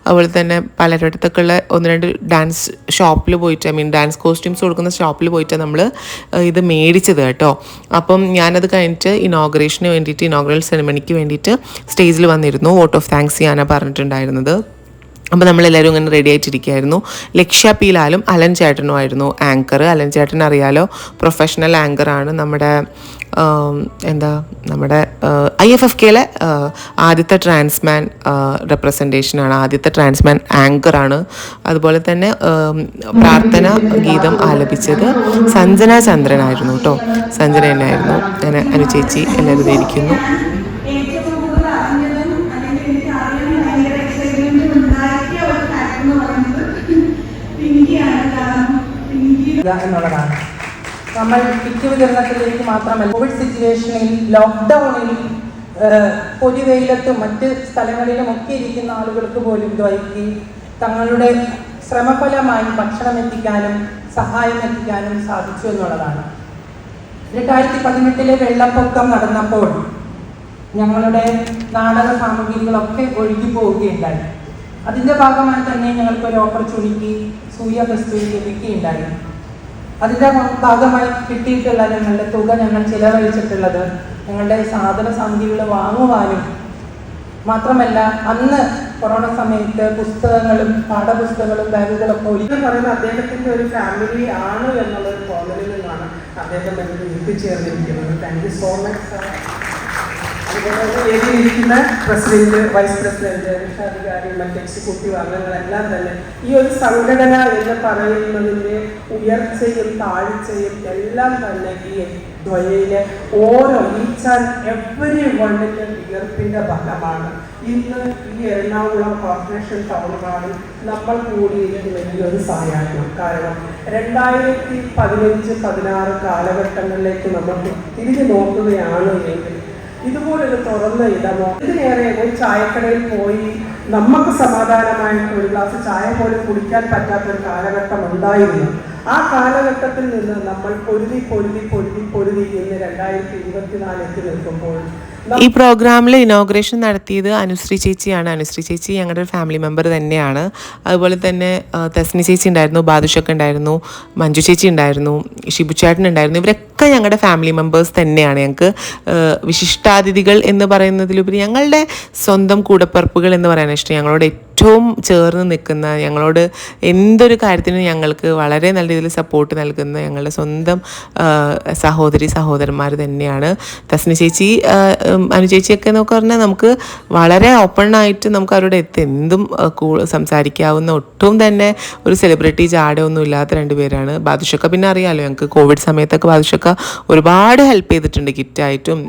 അതുപോലെ തന്നെ പലരിടത്തൊക്കെ ഉള്ള 1-2 ഡാൻസ് ഷോപ്പിൽ പോയിട്ട്, ഡാൻസ് കോസ്റ്റ്യൂംസ് കൊടുക്കുന്ന ഷോപ്പിൽ പോയിട്ട് നമ്മൾ ഇത് മേടിച്ചത് കേട്ടോ. അപ്പം ഞാനത് കഴിഞ്ഞിട്ട് ഇനോഗ്രൽ സെറിമണിക്ക് വേണ്ടിയിട്ട് സ്റ്റേജിൽ വന്നിരുന്നു. വോട്ട് ഓഫ് താങ്ക്സ് ചെയ്യാനാണ് പറഞ്ഞിട്ടുണ്ടായിരുന്നത്. അപ്പോൾ നമ്മളെല്ലാവരും ഇങ്ങനെ റെഡി ആയിട്ടിരിക്കുകയായിരുന്നു. ലക്ഷ്യ പി ലാലും അലൻ ചേട്ടനും ആയിരുന്നു ആങ്കർ. അലൻ ചേട്ടൻ അറിയാലോ, പ്രൊഫഷണൽ ആങ്കറാണ്. നമ്മുടെ എന്താ നമ്മുടെ IFFKയിലെ ആദ്യത്തെ ട്രാൻസ്മാൻ റെപ്രസെൻറ്റേഷനാണ്, ആദ്യത്തെ ട്രാൻസ്മാൻ ആങ്കറാണ്. അതുപോലെ തന്നെ പ്രാർത്ഥന ഗീതം ആലപിച്ചത് സഞ്ജന ചന്ദ്രനായിരുന്നു കേട്ടോ, സഞ്ജന തന്നെയായിരുന്നു. അങ്ങനെ അനുചേച്ചി എല്ലാവരും ഇരിക്കുന്നു. എന്നുള്ളതാണ്. നമ്മൾ വിദ്യാവിതരണത്തിലേക്ക് മാത്രമല്ല, കോവിഡ് സിറ്റുവേഷനിൽ ലോക്ക്ഡൗണിൽ പൊതുവെയിലത്തും മറ്റ് സ്ഥലങ്ങളിലും ഒക്കെ ഇരിക്കുന്ന ആളുകൾക്ക് പോലും ദ്വൈക്ക് തങ്ങളുടെ ശ്രമഫലമായി ഭക്ഷണം എത്തിക്കാനും സഹായം എത്തിക്കാനും സാധിച്ചു എന്നുള്ളതാണ്. 2018 വെള്ളപ്പൊക്കം നടന്നപ്പോൾ ഞങ്ങളുടെ നാടക സാമഗ്രികളൊക്കെ ഒഴുകി പോവുകയുണ്ടായി. അതിൻ്റെ ഭാഗമായി തന്നെ ഞങ്ങൾക്കൊരു ഓപ്പർച്യൂണിറ്റി സൂര്യ ഫെസ്റ്റിവൽ ലഭിക്കുകയുണ്ടായി. അതിൻ്റെ ഭാഗമായി കിട്ടിയിട്ടുള്ള ഞങ്ങളുടെ തുക ഞങ്ങൾ ചിലവഴിച്ചിട്ടുള്ളത് ഞങ്ങളുടെ സാധന സാമഗ്രികൾ വാങ്ങുവാനും മാത്രമല്ല, അന്ന് കൊറോണ സമയത്ത് പുസ്തകങ്ങളും പാഠപുസ്തകങ്ങളും ബാഗുകളൊക്കെ ഒരിക്കലും പറയുന്ന അദ്ദേഹത്തിൻ്റെ ഒരു ഫാമിലി ആണ് എന്നുള്ളൊരു തോന്നലിൽ നിന്നാണ് അദ്ദേഹം എനിക്ക് എത്തിച്ചേർന്നിരിക്കുന്നത്. Thank you so much sir. അതുപോലെ എഴുതിയിരിക്കുന്ന പ്രസിഡന്റ്, വൈസ് പ്രസിഡന്റ്, രക്ഷാധികാരി, മറ്റ് എക്സിക്യൂട്ടീവ് അംഗങ്ങളെല്ലാം തന്നെ ഈ ഒരു സംഘടന എന്ന് പറയുന്നതിൻ്റെ ഉയർച്ചയും താഴ്ചയും എല്ലാം തന്നെ ഈ ദ്വയയിലെ ഓരോ ഈച്ച് ആൻഡ് എവരി വണ്ണിൻ്റെ വിയർപ്പിൻ്റെ ഫലമാണ്. ഇന്ന് ഈ എറണാകുളം കോർപ്പറേഷൻ ടൗൺ ഹാളിൽ നമ്മൾ കൂടിയിരിക്കുന്ന ഈ ഒരു സായാഹ്നം. കാരണം 2015-16 കാലഘട്ടങ്ങളിലേക്ക് നമ്മൾ തിരിഞ്ഞു നോക്കുകയാണ് എങ്കിൽ ഇതുപോലൊരു തുറന്ന ഇടമോ, ഇതിനേറെ ഒരു ചായക്കടയിൽ പോയി നമുക്ക് സമാധാനമായിട്ട് ഒരു ഗ്ലാസ് ചായ പോലും കുടിക്കാൻ പറ്റാത്തൊരു കാലഘട്ടം ഉണ്ടായിരുന്നു. ആ കാലഘട്ടത്തിൽ നിന്ന് നമ്മൾ പൊരുതി ഇന്ന് 2024 എത്തി നിൽക്കുമ്പോൾ ഈ പ്രോഗ്രാമിൽ ഇനോഗ്രേഷൻ നടത്തിയത് അനുശ്രീ ചേച്ചിയാണ്. അനുശ്രീ ചേച്ചി ഞങ്ങളുടെ ഒരു ഫാമിലി മെമ്പർ തന്നെയാണ്. അതുപോലെ തന്നെ തസ്നി ചേച്ചി ഉണ്ടായിരുന്നു, ബാദുഷൊക്കെ ഉണ്ടായിരുന്നു, മഞ്ജു ചേച്ചി ഉണ്ടായിരുന്നു, ഷിബുചേട്ടൻ ഉണ്ടായിരുന്നു. ഇവരൊക്കെ ഞങ്ങളുടെ ഫാമിലി മെമ്പേഴ്സ് തന്നെയാണ്. ഞങ്ങൾക്ക് വിശിഷ്ടാതിഥികൾ എന്ന് പറയുന്നതിലുപരി ഞങ്ങളുടെ സ്വന്തം കൂടപ്പിറപ്പുകൾ എന്ന് പറയാൻ ഇഷ്ടം. ഞങ്ങളോട് ഏറ്റവും ചേർന്ന് നിൽക്കുന്ന, ഞങ്ങളോട് എന്തൊരു കാര്യത്തിനും ഞങ്ങൾക്ക് വളരെ നല്ല രീതിയിൽ സപ്പോർട്ട് നൽകുന്ന ഞങ്ങളുടെ സ്വന്തം സഹോദരി സഹോദരന്മാർ തന്നെയാണ്. തസ്നി ചേച്ചി, അനു ചേച്ചിയൊക്കെ എന്നൊക്കെ പറഞ്ഞാൽ നമുക്ക് വളരെ ഓപ്പണായിട്ട് നമുക്ക് അവരുടെ എന്തും സംസാരിക്കാവുന്ന, ഒട്ടും തന്നെ ഒരു സെലിബ്രിറ്റി ജാടയൊന്നും ഇല്ലാത്ത രണ്ടുപേരാണ്. ബാദുഷക്ക പിന്നെ അറിയാമല്ലോ, ഞങ്ങൾക്ക് കോവിഡ് സമയത്തൊക്കെ ബാദുഷക്ക ഒരുപാട് ഹെൽപ്പ് ചെയ്തിട്ടുണ്ട്, കിറ്റായിട്ടും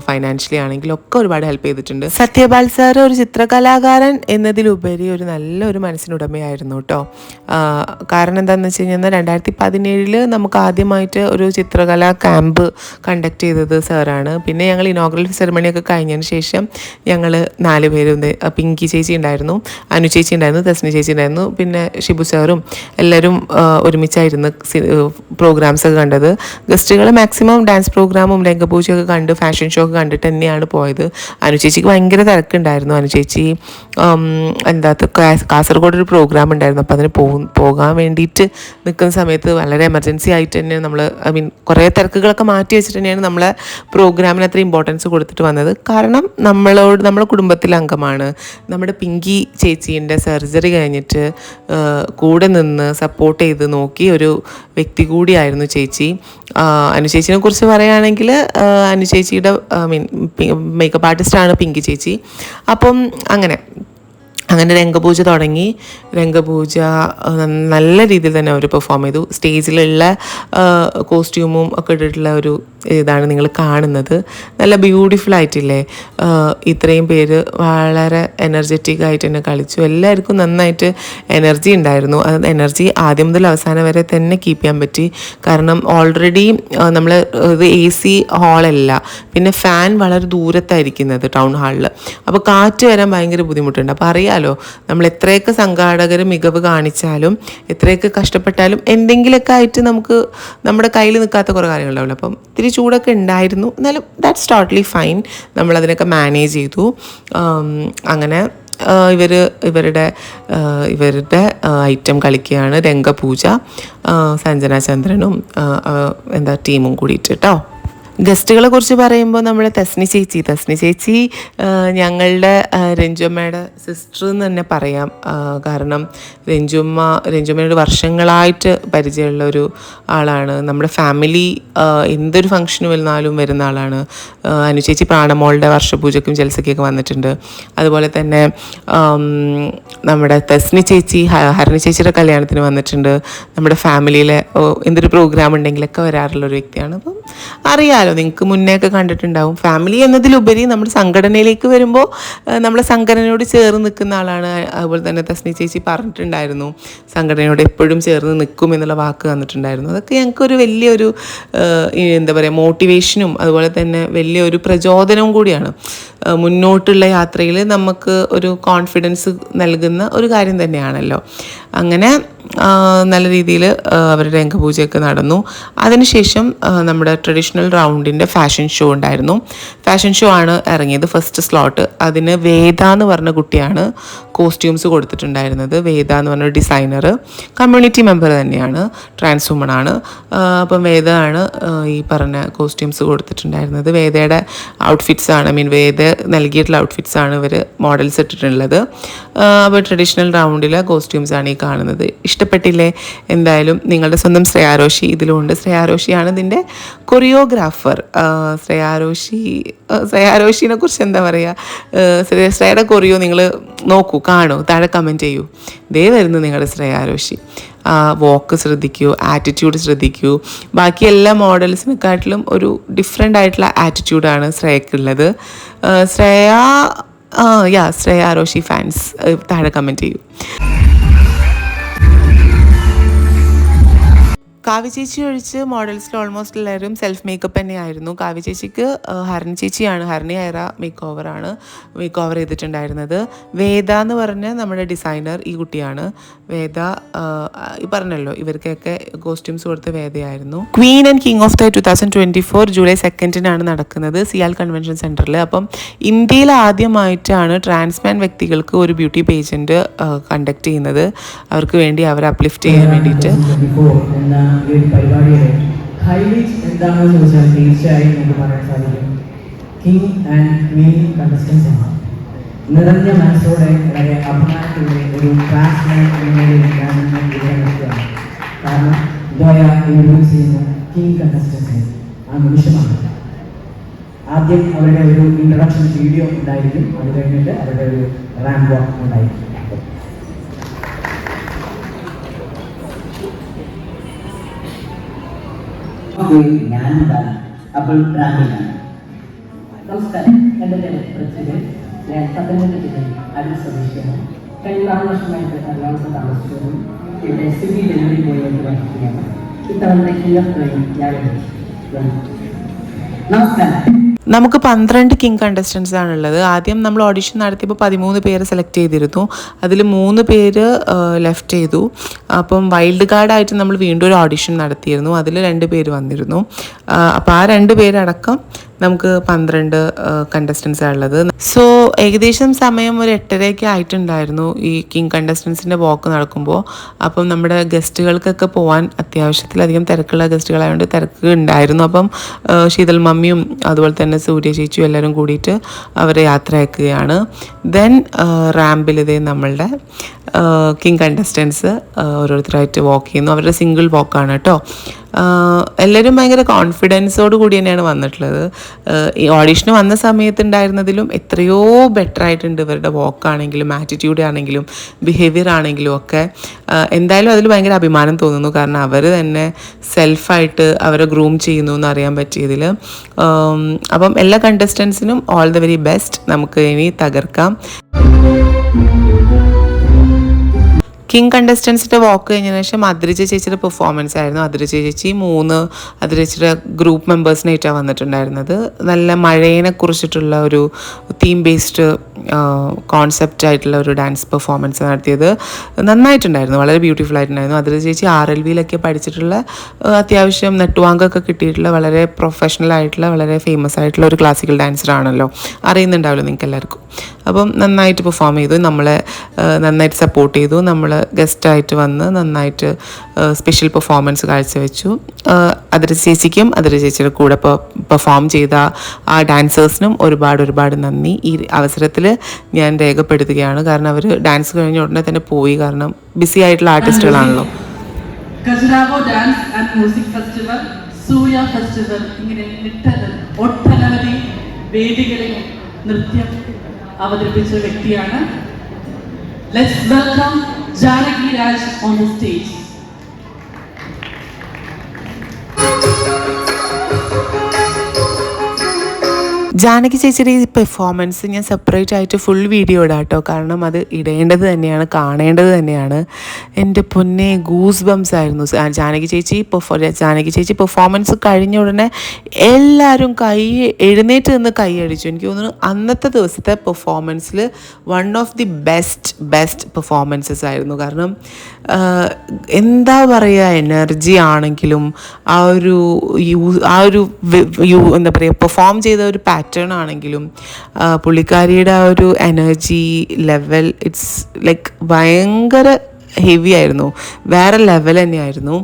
ഫൈനാൻഷ്യലി ആണെങ്കിലും ഒക്കെ ഒരുപാട് ഹെൽപ്പ് ചെയ്തിട്ടുണ്ട്. സത്യപാൽ സാർ ഒരു ചിത്രകലാകാരൻ എന്നതിലുപരി ഒരു നല്ലൊരു മനസ്സിനുടമയായിരുന്നു കേട്ടോ. കാരണം എന്താണെന്ന് വെച്ച് കഴിഞ്ഞാൽ 2017 നമുക്ക് ആദ്യമായിട്ട് ഒരു ചിത്രകലാ ക്യാമ്പ് കണ്ടക്ട് ചെയ്തത് സാറാണ്. പിന്നെ ഞങ്ങൾ ഇനോഗ്രൽ സെറമണിയൊക്കെ കഴിഞ്ഞതിന് ശേഷം ഞങ്ങൾ 4 പേരും, പിങ്കി ചേച്ചി ഉണ്ടായിരുന്നു, അനു ചേച്ചി ഉണ്ടായിരുന്നു, തസ്നി ചേച്ചി ഉണ്ടായിരുന്നു, പിന്നെ ഷിബു സാറും എല്ലാവരും ഒരുമിച്ചായിരുന്നു പ്രോഗ്രാംസ് ഒക്കെ കണ്ടത്. ഗസ്റ്റുകൾ മാക്സിമം ഡാൻസ് പ്രോഗ്രാമും രംഗപൂജയൊക്കെ കണ്ട് ഫാഷൻ ഷോ ഒക്കെ കണ്ടിട്ട് തന്നെയാണ് പോയത്. അനു ചേച്ചിക്ക് ഭയങ്കര തിരക്കുണ്ടായിരുന്നു. അനു ചേച്ചി കാസർഗോഡ് ഒരു പ്രോഗ്രാം ഉണ്ടായിരുന്നു. അപ്പോൾ അതിന് പോകാൻ വേണ്ടിയിട്ട് നിൽക്കുന്ന സമയത്ത് വളരെ എമർജൻസി ആയിട്ട് തന്നെ നമ്മൾ കുറേ തിരക്കുകളൊക്കെ മാറ്റി വെച്ചിട്ട് തന്നെയാണ് നമ്മളെ പ്രോഗ്രാമിന് അത്ര ഇമ്പോർട്ടൻസ് കൊടുത്തിട്ട് വന്നത്. കാരണം നമ്മളെ കുടുംബത്തിലെ അംഗമാണ്. നമ്മുടെ പിങ്കി ചേച്ചീൻ്റെ സർജറി കഴിഞ്ഞിട്ട് കൂടെ നിന്ന് സപ്പോർട്ട് ചെയ്ത് നോക്കിയ ഒരു വ്യക്തി കൂടിയായിരുന്നു ചേച്ചി. അനു ചേച്ചീനെ കുറിച്ച് പറയുകയാണെങ്കിൽ അനു ചേച്ചിയുടെ മേക്കപ്പ് ആർട്ടിസ്റ്റാണ് പിങ്കി ചേച്ചി. അപ്പം അങ്ങനെ രംഗപൂജ തുടങ്ങി. രംഗപൂജ നല്ല രീതിയിൽ തന്നെ അവർ പെർഫോം ചെയ്തു. സ്റ്റേജിലുള്ള കോസ്റ്റ്യൂമും ഒക്കെ ഇട്ടിട്ടുള്ള ഒരു ഇതാണ് നിങ്ങൾ കാണുന്നത്. നല്ല ബ്യൂട്ടിഫുൾ ആയിട്ടില്ലേ? ഇത്രയും പേര് വളരെ എനർജറ്റിക് ആയിട്ട് തന്നെ കളിച്ചു. എല്ലാവർക്കും നന്നായിട്ട് എനർജി ഉണ്ടായിരുന്നു. അത് എനർജി ആദ്യം മുതൽ അവസാനം വരെ തന്നെ കീപ്പ് ചെയ്യാൻ പറ്റി. കാരണം ഓൾറെഡി നമ്മൾ ഇത് AC ഹാളല്ല, പിന്നെ ഫാൻ വളരെ ദൂരത്തായിരിക്കുന്നത് ടൗൺ ഹാളിൽ. അപ്പോൾ കാറ്റ് വരാൻ ഭയങ്കര ബുദ്ധിമുട്ടുണ്ട്. അപ്പോൾ അറിയാലോ, നമ്മൾ എത്രയൊക്കെ സംഘാടകർ മികവ് കാണിച്ചാലും എത്രയൊക്കെ കഷ്ടപ്പെട്ടാലും എന്തെങ്കിലുമൊക്കെ ആയിട്ട് നമുക്ക് നമ്മുടെ കയ്യിൽ നിൽക്കാത്ത കുറേ കാര്യങ്ങളുണ്ടാവില്ല. അപ്പം ഇത്തിരി ചൂടൊക്കെ ഉണ്ടായിരുന്നു, എന്നാലും ദാറ്റ്സ് ടോട്ടലി ഫൈൻ. നമ്മളതിനൊക്കെ മാനേജ് ചെയ്തു. അങ്ങനെ ഇവരുടെ ഐറ്റം കളിക്കുകയാണ് രംഗപൂജ. സഞ്ജന ചന്ദ്രനും ടീമും കൂടിയിട്ട് കേട്ടോ. ഗസ്റ്റുകളെ കുറിച്ച് പറയുമ്പോൾ നമ്മുടെ തസ്നി ചേച്ചി ഞങ്ങളുടെ രഞ്ജുമ്മയുടെ സിസ്റ്റർ എന്ന് തന്നെ പറയാം. കാരണം രഞ്ജുമ്മയോട് വർഷങ്ങളായിട്ട് പരിചയമുള്ള ഒരു ആളാണ്. നമ്മുടെ ഫാമിലി എന്തൊരു ഫംഗ്ഷന് വന്നാലും വരുന്ന ആളാണ്. അനുചേച്ചി പ്രാണമോളുടെ വർഷപൂജയ്ക്കും ജൽസയ്ക്കൊക്കെ വന്നിട്ടുണ്ട്. അതുപോലെ തന്നെ നമ്മുടെ തസ്നി ചേച്ചി ഹരണി ചേച്ചിയുടെ കല്യാണത്തിന് വന്നിട്ടുണ്ട്. നമ്മുടെ ഫാമിലിയിലെ എന്തൊരു പ്രോഗ്രാം ഉണ്ടെങ്കിലൊക്കെ വരാറുള്ളൊരു വ്യക്തിയാണ്. അപ്പം അറിയാലോ, നിങ്ങൾക്ക് മുന്നേ ഒക്കെ കണ്ടിട്ടുണ്ടാവും. ഫാമിലി എന്നതിലുപരി നമ്മുടെ സംഘടനയിലേക്ക് വരുമ്പോൾ നമ്മളെ സംഘടനയോട് ചേർന്ന് നിൽക്കുന്ന ആളാണ്. അതുപോലെ തന്നെ തസ്നി ചേച്ചി പറഞ്ഞിട്ടുണ്ടായിരുന്നു സംഘടനയോട് എപ്പോഴും ചേർന്ന് നിൽക്കും എന്നുള്ള വാക്ക് തന്നിട്ടുണ്ടായിരുന്നു. അതൊക്കെ ഞങ്ങൾക്കൊരു വലിയൊരു എന്താ പറയുക മോട്ടിവേഷനും അതുപോലെ തന്നെ വലിയൊരു പ്രചോദനവും കൂടിയാണ്. മുന്നോട്ടുള്ള യാത്രയിൽ നമുക്ക് ഒരു കോൺഫിഡൻസ് നൽകുന്ന ഒരു കാര്യം തന്നെയാണല്ലോ. അങ്ങനെ നല്ല രീതിയിൽ അവരുടെ രംഗപൂജയൊക്കെ നടന്നു. അതിനുശേഷം നമ്മുടെ ട്രഡീഷണൽ റൗണ്ടിൻ്റെ ഫാഷൻ ഷോ ഉണ്ടായിരുന്നു. ഫാഷൻ ഷോ ആണ് ഇറങ്ങിയത് ഫസ്റ്റ് സ്ലോട്ട്. അതിന് വേദ എന്ന് പറഞ്ഞ കുട്ടിയാണ് കോസ്റ്റ്യൂംസ് കൊടുത്തിട്ടുണ്ടായിരുന്നത്. വേദ എന്ന് പറഞ്ഞ ഡിസൈനർ കമ്മ്യൂണിറ്റി മെമ്പർ തന്നെയാണ്, ട്രാൻസ് വുമൺ ആണ്. അപ്പം വേദ ആണ് ഈ പറഞ്ഞ കോസ്റ്റ്യൂംസ് കൊടുത്തിട്ടുണ്ടായിരുന്നത്. വേദയുടെ ഔട്ട്ഫിറ്റ്സ് ആണ്, വേദ നൽകിയിട്ടുള്ള ഔട്ട്ഫിറ്റ്സ് ആണ് ഇവർ മോഡൽസ് ഇട്ടിട്ടുള്ളത്. അപ്പോൾ ട്രഡീഷണൽ റൗണ്ടിലെ കോസ്റ്റ്യൂംസ് ആണ് ഈ കാണുന്നത്. ഇഷ്ടപ്പെട്ടില്ലേ? എന്തായാലും നിങ്ങളുടെ സ്വന്തം ശ്രേയാരോഷി ഇതിലുണ്ട്. ശ്രേയാരോഷിയാണ് ഇതിൻ്റെ കൊറിയോഗ്രാഫർ. ശ്രേയാരോഷിനെ കുറിച്ച് എന്താ പറയുക, ശ്രേയയുടെ കൊറിയോ നിങ്ങൾ നോക്കൂ, കാണൂ, താഴെ കമൻറ്റ് ചെയ്യൂ. ദേ വരുന്നു നിങ്ങളുടെ ശ്രേയാരോഷി. വോക്ക് ശ്രദ്ധിക്കൂ, ആറ്റിറ്റ്യൂഡ് ശ്രദ്ധിക്കൂ. ബാക്കി എല്ലാ മോഡൽസിനെക്കാട്ടിലും ഒരു ഡിഫറെൻ്റ് ആയിട്ടുള്ള ആറ്റിറ്റ്യൂഡാണ് ശ്രേയക്കുള്ളത്. ശ്രേയാരോഷി ഫാൻസ് താഴെ കമൻറ്റ് ചെയ്യൂ. കാവ്യ ചേച്ചി ഒഴിച്ച് മോഡൽസിൽ ഓൾമോസ്റ്റ് എല്ലാവരും സെൽഫ് മേക്കപ്പ് തന്നെയായിരുന്നു. കാവ്യ ചേച്ചിക്ക് ഹരണി ചേച്ചിയാണ്, ഹരണി ഹൈറ മേക്ക് ഓവർ ചെയ്തിട്ടുണ്ടായിരുന്നത്. വേദ എന്ന് പറഞ്ഞ നമ്മുടെ ഡിസൈനർ ഈ കുട്ടിയാണ്. വേദ ഈ പറഞ്ഞല്ലോ ഇവർക്കൊക്കെ കോസ്റ്റ്യൂംസ് കൊടുത്ത വേദയായിരുന്നു. Queen and king of the 2024 July 2 നടക്കുന്നത് സിയാൽ കൺവെൻഷൻ സെൻറ്ററിൽ. അപ്പം ഇന്ത്യയിൽ ആദ്യമായിട്ടാണ് ട്രാൻസ്മാൻ വ്യക്തികൾക്ക് ഒരു ബ്യൂട്ടി പേജൻറ്റ് കണ്ടക്ട് ചെയ്യുന്നത്. അവർക്ക് വേണ്ടി അവരെ അപ്ലിഫ്റ്റ് ചെയ്യാൻ വേണ്ടിയിട്ട്. ഈ ഒരു പരിപാടിയുടെ ഹൈലൈറ്റ് എന്താണെന്ന് ചോദിച്ചാൽ തീർച്ചയായും നമുക്ക് പറയാൻ സാധിക്കും കിങ് ആൻഡ് ക്വീൻ കണ്ടസ്റ്റൻസ് ആണ്. നിറഞ്ഞ മനസ്സോടെ വളരെ അഭിമാനത്തോടെ ഒരു ട്രാൻസ്മാൻ കാരണം ദോയ ഇൻട്രൊഡ്യൂസ് ചെയ്യുന്ന കിങ് കണ്ടസ്റ്റൻസിന് ആ നിമിഷമാണ്. ആദ്യം അവരുടെ ഒരു ഇൻട്രൊഡക്ഷൻ വീഡിയോ ഉണ്ടായിരിക്കും, അത് കഴിഞ്ഞിട്ട് അവരുടെ ഒരു റാമ്പ് വാക്ക് ഉണ്ടായിരിക്കും. ഞാനെന്താണ് അപ്പോൾ റാമിലാണ്. നമസ്കാരം, എൻ്റെ പേര് പ്രത്യേകം. ഞാൻ പത്തനംതിട്ട ജില്ലയിൽ അടി സ്വദേശിയാണ്. കഴിഞ്ഞ 4 വർഷമായിട്ട് എറണാകുളത്ത് താമസിച്ചതും ഇവിടെ സിവിൽ ഡെലിവറി ബോയായിട്ട് വഹിക്കുകയാണ്. ഇത്തവണത്തെ കിങ് ഓഫ് ട്രെയിൻ ഞാൻ നമസ്കാരം. നമുക്ക് 12 കിങ് കണ്ടസ്റ്റൻസ് ആണുള്ളത്. ആദ്യം നമ്മൾ ഓഡിഷൻ നടത്തിയപ്പോൾ 13 പേര് സെലക്ട് ചെയ്തിരുന്നു. അതിൽ 3 പേര് ലെഫ്റ്റ് ചെയ്തു. അപ്പം വൈൽഡ് കാർഡായിട്ട് നമ്മൾ വീണ്ടും ഒരു ഓഡിഷൻ നടത്തിയിരുന്നു. അതിൽ 2 പേര് വന്നിരുന്നു. അപ്പോൾ ആ 2 പേരടക്കം നമുക്ക് 12 കണ്ടസ്റ്റൻസാണ് ഉള്ളത്. സോ ഏകദേശം സമയം ഒരു 8:30 ആയിട്ടുണ്ടായിരുന്നു ഈ കിങ് കണ്ടസ്റ്റൻസിൻ്റെ വാക്ക് നടക്കുമ്പോൾ. അപ്പം നമ്മുടെ ഗസ്റ്റുകൾക്കൊക്കെ പോകാൻ അത്യാവശ്യത്തിലധികം തിരക്കുള്ള ഗസ്റ്റുകളായതുകൊണ്ട് തിരക്ക് ഉണ്ടായിരുന്നു. അപ്പം ശീതൽ മമ്മിയും അതുപോലെ തന്നെ സൂര്യ ചേച്ചിയും എല്ലാവരും കൂടിയിട്ട് അവരെ യാത്രയാക്കുകയാണ്. ദെൻ റാമ്പിൽ ഇതേ നമ്മളുടെ കിങ് കണ്ടസ്റ്റൻസ് ഓരോരുത്തരായിട്ട് വാക്ക് ചെയ്യുന്നു. അവരുടെ സിംഗിൾ വാക്കാണ് കേട്ടോ. എല്ലാവരും ഭയങ്കര കോൺഫിഡൻസോട് കൂടി തന്നെയാണ് വന്നിട്ടുള്ളത്. ഈ ഓഡീഷന് വന്ന സമയത്തുണ്ടായിരുന്നതിലും എത്രയോ ബെറ്റർ ആയിട്ടുണ്ട് ഇവരുടെ വാക്കാണെങ്കിലും ആറ്റിറ്റ്യൂഡ് ആണെങ്കിലും ബിഹേവിയർ ആണെങ്കിലും ഒക്കെ. എന്തായാലും അതിൽ ഭയങ്കര അഭിമാനം തോന്നുന്നു. കാരണം അവർ തന്നെ സെൽഫായിട്ട് അവരെ ഗ്രൂം ചെയ്യുന്നു എന്നറിയാൻ പറ്റിയതിൽ. അപ്പം എല്ലാ കണ്ടസ്റ്റൻസിനും ഓൾ ദ വെരി ബെസ്റ്റ്. നമുക്ക് ഇനി തകർക്കാം. കിങ് കണ്ടസ്റ്റൻസിൻ്റെ വാക്ക് കഴിഞ്ഞതിന് ശേഷം അദ്രിജ ചേച്ചിയുടെ പെർഫോമൻസ് ആയിരുന്നു. അദ്രിജ ചേച്ചി 3 അദ്രിജയുടെ ഗ്രൂപ്പ് മെമ്പേഴ്സിനായിട്ടാണ് വന്നിട്ടുണ്ടായിരുന്നത്. നല്ല മഴയെ കുറിച്ചിട്ടുള്ള ഒരു തീം ബേസ്ഡ് കോൺസെപ്റ്റ് ആയിട്ടുള്ള ഒരു ഡാൻസ് പെർഫോമൻസ് നടത്തിയത് നന്നായിട്ടുണ്ടായിരുന്നു, വളരെ ബ്യൂട്ടിഫുൾ ആയിട്ടുണ്ടായിരുന്നു. അദ്രിജ ചേച്ചി RLVയിലൊക്കെ പഠിച്ചിട്ടുള്ള അത്യാവശ്യം നെറ്റ്വാങ്കൊക്കെ കിട്ടിയിട്ടുള്ള വളരെ പ്രൊഫഷണൽ ആയിട്ടുള്ള വളരെ ഫേമസ് ആയിട്ടുള്ള ഒരു ക്ലാസിക്കൽ ഡാൻസർ ആണല്ലോ. അറിയുന്നുണ്ടാവല്ലോ നിങ്ങൾക്ക് എല്ലാവർക്കും. അപ്പം നന്നായിട്ട് പെർഫോം ചെയ്തു, നമ്മളെ നന്നായിട്ട് സപ്പോർട്ട് ചെയ്തു. നമ്മൾ ഗസ്റ്റായിട്ട് വന്ന് നന്നായിട്ട് സ്പെഷ്യൽ പെർഫോമൻസ് കാഴ്ചവെച്ചു. അതിര ചേച്ചിക്കും അതിര ചേച്ചിയുടെ കൂടെ പെർഫോം ചെയ്ത ആ ഡാൻസേഴ്സിനും ഒരുപാട് നന്ദി ഈ അവസരത്തിൽ ഞാൻ രേഖപ്പെടുത്തുകയാണ്. കാരണം അവർ ഡാൻസ് കഴിഞ്ഞ ഉടനെ തന്നെ പോയി, കാരണം ബിസി ആയിട്ടുള്ള ആർട്ടിസ്റ്റുകളാണല്ലോ. Khajuraho dance and music festival, Surya festival, ഇങ്ങനെ ഒട്ടനവധി വേദികളിൽ നൃത്യം അവതരിപ്പിച്ച വ്യക്തിയാണ്. Let's welcome Janaki Raj on the stage. Janaki ചേച്ചിയുടെ ഈ പെർഫോമൻസ് ഞാൻ സെപ്പറേറ്റ് ആയിട്ട് ഫുൾ വീഡിയോ ഇടാം കേട്ടോ, കാരണം അത് ഇടേണ്ടത് തന്നെയാണ്, കാണേണ്ടത് തന്നെയാണ്. എൻ്റെ പൊന്നെ ഗൂസ് ബംസ് ആയിരുന്നു. ജാനകി ചേച്ചി പെർഫോമൻസ് കഴിഞ്ഞ ഉടനെ എല്ലാവരും എഴുന്നേറ്റ് നിന്ന് കൈയടിച്ചു. എനിക്ക് തോന്നുന്നു അന്നത്തെ ദിവസത്തെ പെർഫോമൻസിൽ one of the best performances ആയിരുന്നു. കാരണം എന്താ പറയുക, എനർജി ആണെങ്കിലും എന്താ പറയുക, പെർഫോം ചെയ്ത ഒരു പാറ്റേൺ ആണെങ്കിലും പുള്ളിക്കാരിയുടെ ആ ഒരു എനർജി ലെവൽ, ഇറ്റ്സ് ലൈക്ക് ഭയങ്കര ഹെവി ആയിരുന്നു, വേറെ ലെവൽ തന്നെയായിരുന്നു.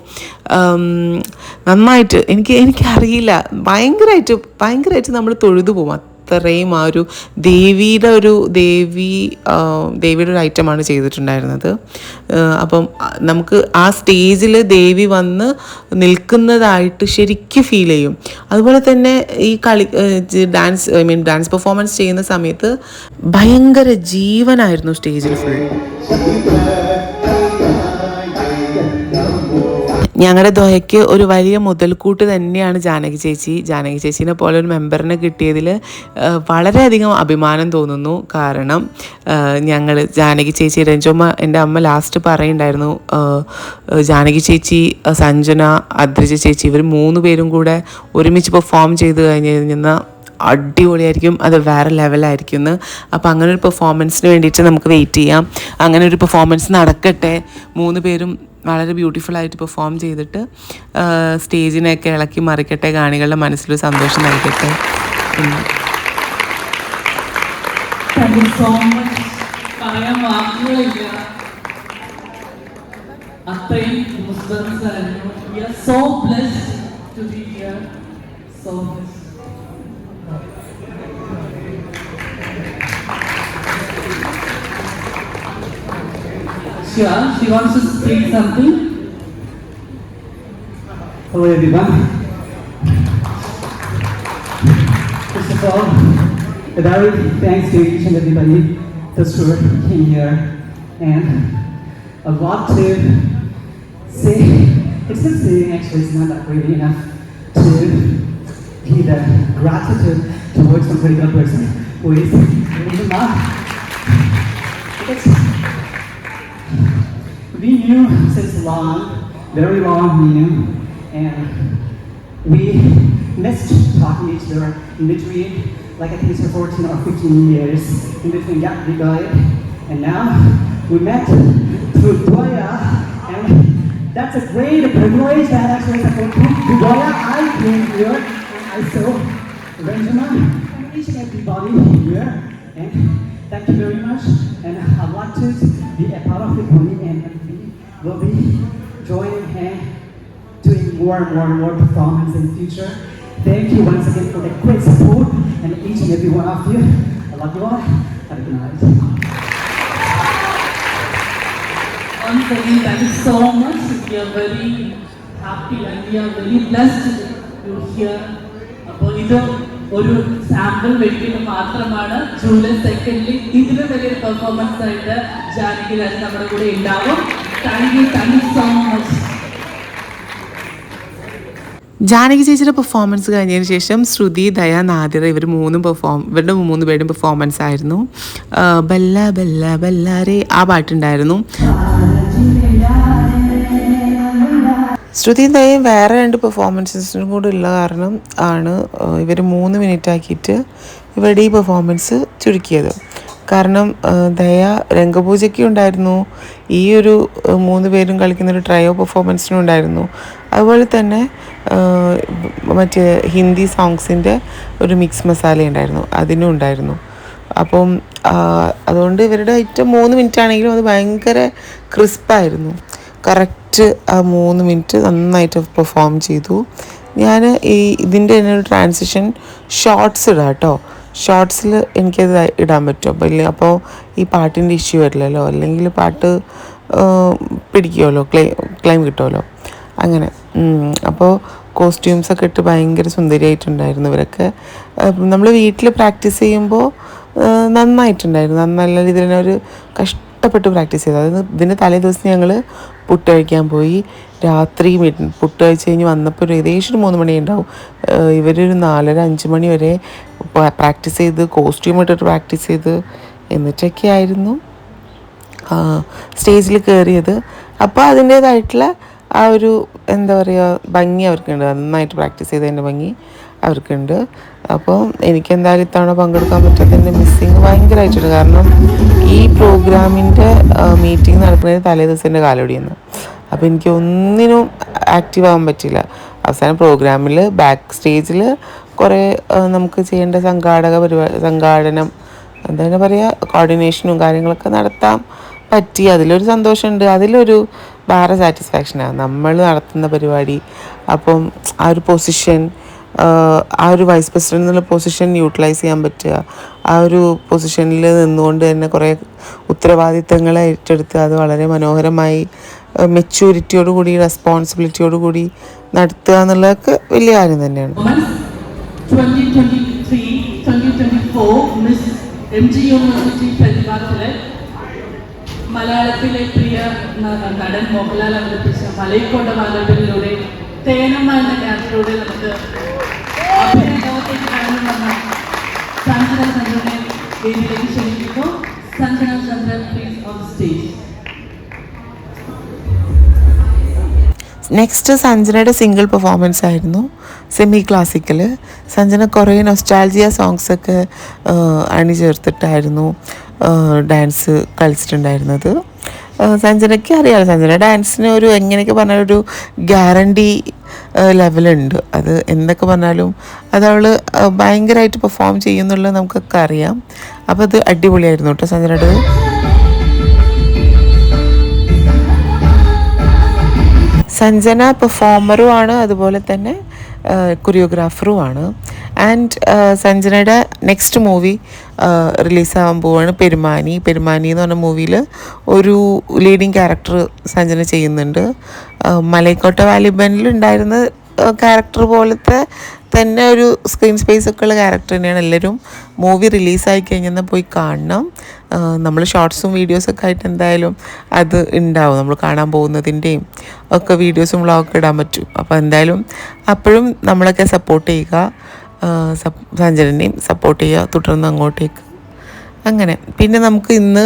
നന്നായിട്ട് എനിക്കറിയില്ല, ഭയങ്കരമായിട്ട് നമ്മൾ തൊഴുതു പോകും. അത്രയും ആ ഒരു ദേവിയുടെ ഒരു ഐറ്റമാണ് ചെയ്തിട്ടുണ്ടായിരുന്നത്. അപ്പം നമുക്ക് ആ സ്റ്റേജിൽ ദേവി വന്ന് നിൽക്കുന്നതായിട്ട് ശരിക്കും ഫീൽ ചെയ്യും. അതുപോലെ തന്നെ ഈ ഡാൻസ് പെർഫോമൻസ് ചെയ്യുന്ന സമയത്ത് ഭയങ്കര ജീവനായിരുന്നു സ്റ്റേജിൽ ഫുൾ. ഞങ്ങളുടെ ദോഹയ്ക്ക് ഒരു വലിയ മുതൽക്കൂട്ട് തന്നെയാണ് ജാനകി ചേച്ചീനെ പോലെ ഒരു മെമ്പറിനെ കിട്ടിയതിൽ വളരെയധികം അഭിമാനം തോന്നുന്നു. കാരണം ജാനകി ചേച്ചി, രഞ്ജമ്മ എൻ്റെ അമ്മ ലാസ്റ്റ് പറയുണ്ടായിരുന്നു, ജാനകി ചേച്ചി, സഞ്ജന, അദ്രിജ ചേച്ചി ഇവർ 3 പേരും കൂടെ ഒരുമിച്ച് പെർഫോം ചെയ്ത് കഴിഞ്ഞാൽ അടിപൊളിയായിരിക്കും, അത് വേറെ ലെവലായിരിക്കും എന്ന്. അപ്പോൾ അങ്ങനെ ഒരു പെർഫോമൻസിന് വേണ്ടിയിട്ട് നമുക്ക് വെയിറ്റ് ചെയ്യാം. അങ്ങനെ ഒരു പെർഫോമൻസ് നടക്കട്ടെ. 3 പേരും വളരെ ബ്യൂട്ടിഫുള്ളായിട്ട് പെർഫോം ചെയ്തിട്ട് സ്റ്റേജിനെയൊക്കെ ഇളക്കി മറിക്കട്ടെ, കാണികളുടെ മനസ്സിലൊരു സന്തോഷം നൽകട്ടെ. Sure, she wants to speak something. Hello everyone. First of all, a very thanks to each and everybody that's who came here, and I want to say, it's not saying actually, it's not that really enough to be the gratitude towards some particular person who is really not. We knew since long, very long we knew, and we missed talking to each other in between, like I think it's for 14 or 15 years in between gap we got it, and now we met through Dwaya, and that's a great privilege that actually support Dwaya. I came here and I saw Ranjana and each and everybody here, and thank you very much, and I want to be a part of the community, and we will be joining hand doing more and more performance in the future. Thank you once again for the great support, and each and every one of you. I love you all. Have a good night. Once again, thank you so much. We are very happy and we are very blessed to hear about it. ഒരു sample വെടിക്കുന്ന മാത്രമാണ്. July 2 ഇതിലും വലിയൊരു performance ആയിട്ട് ജാനകി രാജ് നമ്മുടെ കൂടെ ഉണ്ടാവും. Thank you so much. Janaki ചേച്ചിയുടെ performance കഴിഞ്ഞതിന് ശേഷം ശ്രുതി, ദയ, നാദിറ ഇവരുടെ 3 പേരും പെർഫോമൻസ് ആയിരുന്നു. ബല്ല ബല്ല ബല്ലാരെ ആ പാട്ടുണ്ടായിരുന്നു. ശ്രുതിയും ദയയും വേറെ 2 പെർഫോമൻസസിനും കൂടെ ഉള്ള കാരണം ആണ് ഇവർ 3 മിനിറ്റ് ആക്കിയിട്ട് ഇവരുടെ ഈ പെർഫോമൻസ് ചുരുക്കിയത്. കാരണം ദയ രംഗപൂജയ്ക്കും ഉണ്ടായിരുന്നു, ഈ ഒരു 3 പേരും കളിക്കുന്നൊരു ട്രയോ പെർഫോമൻസിനും ഉണ്ടായിരുന്നു. അതുപോലെ തന്നെ മറ്റേ ഹിന്ദി സോങ്സിൻ്റെ ഒരു മിക്സ് മസാല ഉണ്ടായിരുന്നു, അതിനും ഉണ്ടായിരുന്നു. അപ്പം അതുകൊണ്ട് ഇവരുടെ ഐറ്റം 3 മിനിറ്റ് ആണെങ്കിലും അത് ഭയങ്കര ക്രിസ്പായിരുന്നു. കറക്റ്റ് ആ 3 മിനിറ്റ് നന്നായിട്ട് പെർഫോം ചെയ്തു. ഞാൻ ഇതിൻ്റെ തന്നെ ഒരു ട്രാൻസിഷൻ ഷോർട്സ് ഇടാം കേട്ടോ. ഷോർട്സിൽ എനിക്കത് ഇടാൻ പറ്റും. അപ്പോൾ ഈ പാട്ടിൻ്റെ ഇഷ്യൂ വരില്ലല്ലോ, അല്ലെങ്കിൽ പാട്ട് പിടിക്കുമല്ലോ, ക്ലെയിം കിട്ടുമല്ലോ അങ്ങനെ. അപ്പോൾ കോസ്റ്റ്യൂംസൊക്കെ ഇട്ട് ഭയങ്കര സുന്ദരിയായിട്ടുണ്ടായിരുന്നു ഇവരൊക്കെ. നമ്മൾ വീട്ടിൽ പ്രാക്ടീസ് ചെയ്യുമ്പോൾ നന്നായിട്ടുണ്ടായിരുന്നു. നല്ല രീതിയിൽ തന്നെ ഒരു കഷ്ടപ്പെട്ട് പ്രാക്ടീസ് ചെയ്തു. അതായത് ഇതിൻ്റെ തലേ ദിവസം ഞങ്ങൾ പുട്ട് കഴിക്കാൻ പോയി. രാത്രി പുട്ട് കഴിച്ച് കഴിഞ്ഞ് വന്നപ്പോൾ ഏകദേശം 3 മണി ഉണ്ടാവും. ഇവരൊരു 4:30-5 മണി വരെ പ്രാക്ടീസ് ചെയ്ത് കോസ്റ്റ്യൂം ഇട്ടിട്ട് പ്രാക്ടീസ് ചെയ്ത് എന്നിട്ടൊക്കെ ആയിരുന്നു സ്റ്റേജിൽ കയറിയത്. അപ്പോൾ അതിൻ്റേതായിട്ടുള്ള ആ ഒരു എന്താ പറയുക ഭംഗി അവർക്കുണ്ട്. നന്നായിട്ട് പ്രാക്ടീസ് ചെയ്തതിൻ്റെ ഭംഗി അവർക്കുണ്ട്. അപ്പോൾ എനിക്കെന്തായാലും ഇത്തവണ പങ്കെടുക്കാൻ പറ്റാത്തതിൻ്റെ മിസ്സിങ് ഭയങ്കരമായിട്ടുണ്ട്. കാരണം ഈ പ്രോഗ്രാമിൻ്റെ മീറ്റിംഗ് നടക്കുന്നതിന് തലേ ദിവസത്തിൻ്റെ കാലൊടിയെന്ന്. അപ്പോൾ എനിക്ക് ഒന്നിനും ആക്റ്റീവ് ആവാൻ പറ്റില്ല. അവസാനം പ്രോഗ്രാമിൽ ബാക്ക് സ്റ്റേജിൽ കുറേ നമുക്ക് ചെയ്യേണ്ട സംഘാടനം എന്താ പറയുക കോർഡിനേഷനും കാര്യങ്ങളൊക്കെ നടത്താൻ പറ്റി. അതിലൊരു സന്തോഷമുണ്ട്. അതിലൊരു വേറെ സാറ്റിസ്ഫാക്ഷനാണ് നമ്മൾ നടത്തുന്ന പരിപാടി. അപ്പം ആ ഒരു പൊസിഷൻ, ആ ഒരു വൈസ് പ്രസിഡൻ്റ് എന്നുള്ള പൊസിഷൻ യൂട്ടിലൈസ് ചെയ്യാൻ പറ്റുക, ആ ഒരു പൊസിഷനിൽ നിന്നുകൊണ്ട് തന്നെ കുറേ ഉത്തരവാദിത്തങ്ങൾ ഏറ്റെടുത്ത് അത് വളരെ മനോഹരമായി മെച്യൂരിറ്റിയോടുകൂടി റെസ്പോൺസിബിലിറ്റിയോടുകൂടി നടത്തുക എന്നുള്ളതൊക്കെ വലിയ കാര്യം തന്നെയാണ്. 2023-2024 മിസ് MG യൂണിവേഴ്സിറ്റി പ്രതിഭാത്തിലെ മലയാളത്തിലെ പ്രിയ നടൻ മോഹൻലാൽ അവതരിപ്പിച്ച മലൈക്കോട്ട വാലബലിലൂടെ തേനമ്മ എന്ന ക്യാരക്ടറിലൂടെ നമുക്ക് അഭിനയത്തിലേക്ക് കടന്നു വന്ന സഞ്ജന ചന്ദ്രനെ വേദിയിലേക്ക് ക്ഷണിക്കുന്നു. Sanjana Chandran please on stage. Next സഞ്ജനയുടെ സിംഗിൾ പെർഫോമൻസ് ആയിരുന്നു സെമി ക്ലാസിക്കൽ. സഞ്ജന കുറേ നൊസ്റ്റാൾജിയ സോങ്സൊക്കെ അണിചേർത്തിട്ടായിരുന്നു ഡാൻസ് കളിച്ചിട്ടുണ്ടായിരുന്നത്. സഞ്ജനയ്ക്ക് അറിയാമല്ലോ, സഞ്ജന ഡാൻസിന് ഒരു എങ്ങനെയൊക്കെ പറഞ്ഞാൽ ഒരു ഗ്യാരണ്ടി ലെവലുണ്ട്. അത് എന്തൊക്കെ പറഞ്ഞാലും അതവൾ ഭയങ്കരമായിട്ട് പെർഫോം ചെയ്യുന്നുള്ളത് നമുക്കൊക്കെ അറിയാം. അപ്പോൾ അത് അടിപൊളിയായിരുന്നു കേട്ടോ സഞ്ജനയുടെ. സഞ്ജന പെർഫോമറുമാണ്, അതുപോലെ തന്നെ കൊറിയോഗ്രാഫറുമാണ്. ആൻഡ് സഞ്ജനയുടെ നെക്സ്റ്റ് മൂവി റിലീസാകാൻ പോവാണ് പെരുമാനി എന്ന് പറഞ്ഞ മൂവിയിൽ ഒരു ലീഡിങ് ക്യാരക്ടർ സഞ്ജന ചെയ്യുന്നുണ്ട്. മലൈക്കോട്ട വാലിബനിൽ ഉണ്ടായിരുന്ന ക്യാരക്ടർ പോലത്തെ തന്നെ ഒരു സ്ക്രീൻ സ്പേസ് ഒക്കെ ഉള്ള ക്യാരക്ടർ തന്നെയാണ്. എല്ലാവരും മൂവി റിലീസായി കഴിഞ്ഞാൽ പോയി കാണണം. നമ്മൾ ഷോർട്സും വീഡിയോസൊക്കെ ആയിട്ട് എന്തായാലും അത് ഉണ്ടാവും. നമ്മൾ കാണാൻ പോകുന്നതിൻ്റെയും ഒക്കെ വീഡിയോസും വ്ളോഗൊക്കെ ഇടാൻ പറ്റും. അപ്പോൾ എന്തായാലും അപ്പോഴും നമ്മളൊക്കെ സപ്പോർട്ട് ചെയ്യുക, സഞ്ജനനെയും സപ്പോർട്ട് ചെയ്യുക തുടർന്ന് അങ്ങോട്ടേക്ക്. അങ്ങനെ പിന്നെ നമുക്ക് ഇന്ന്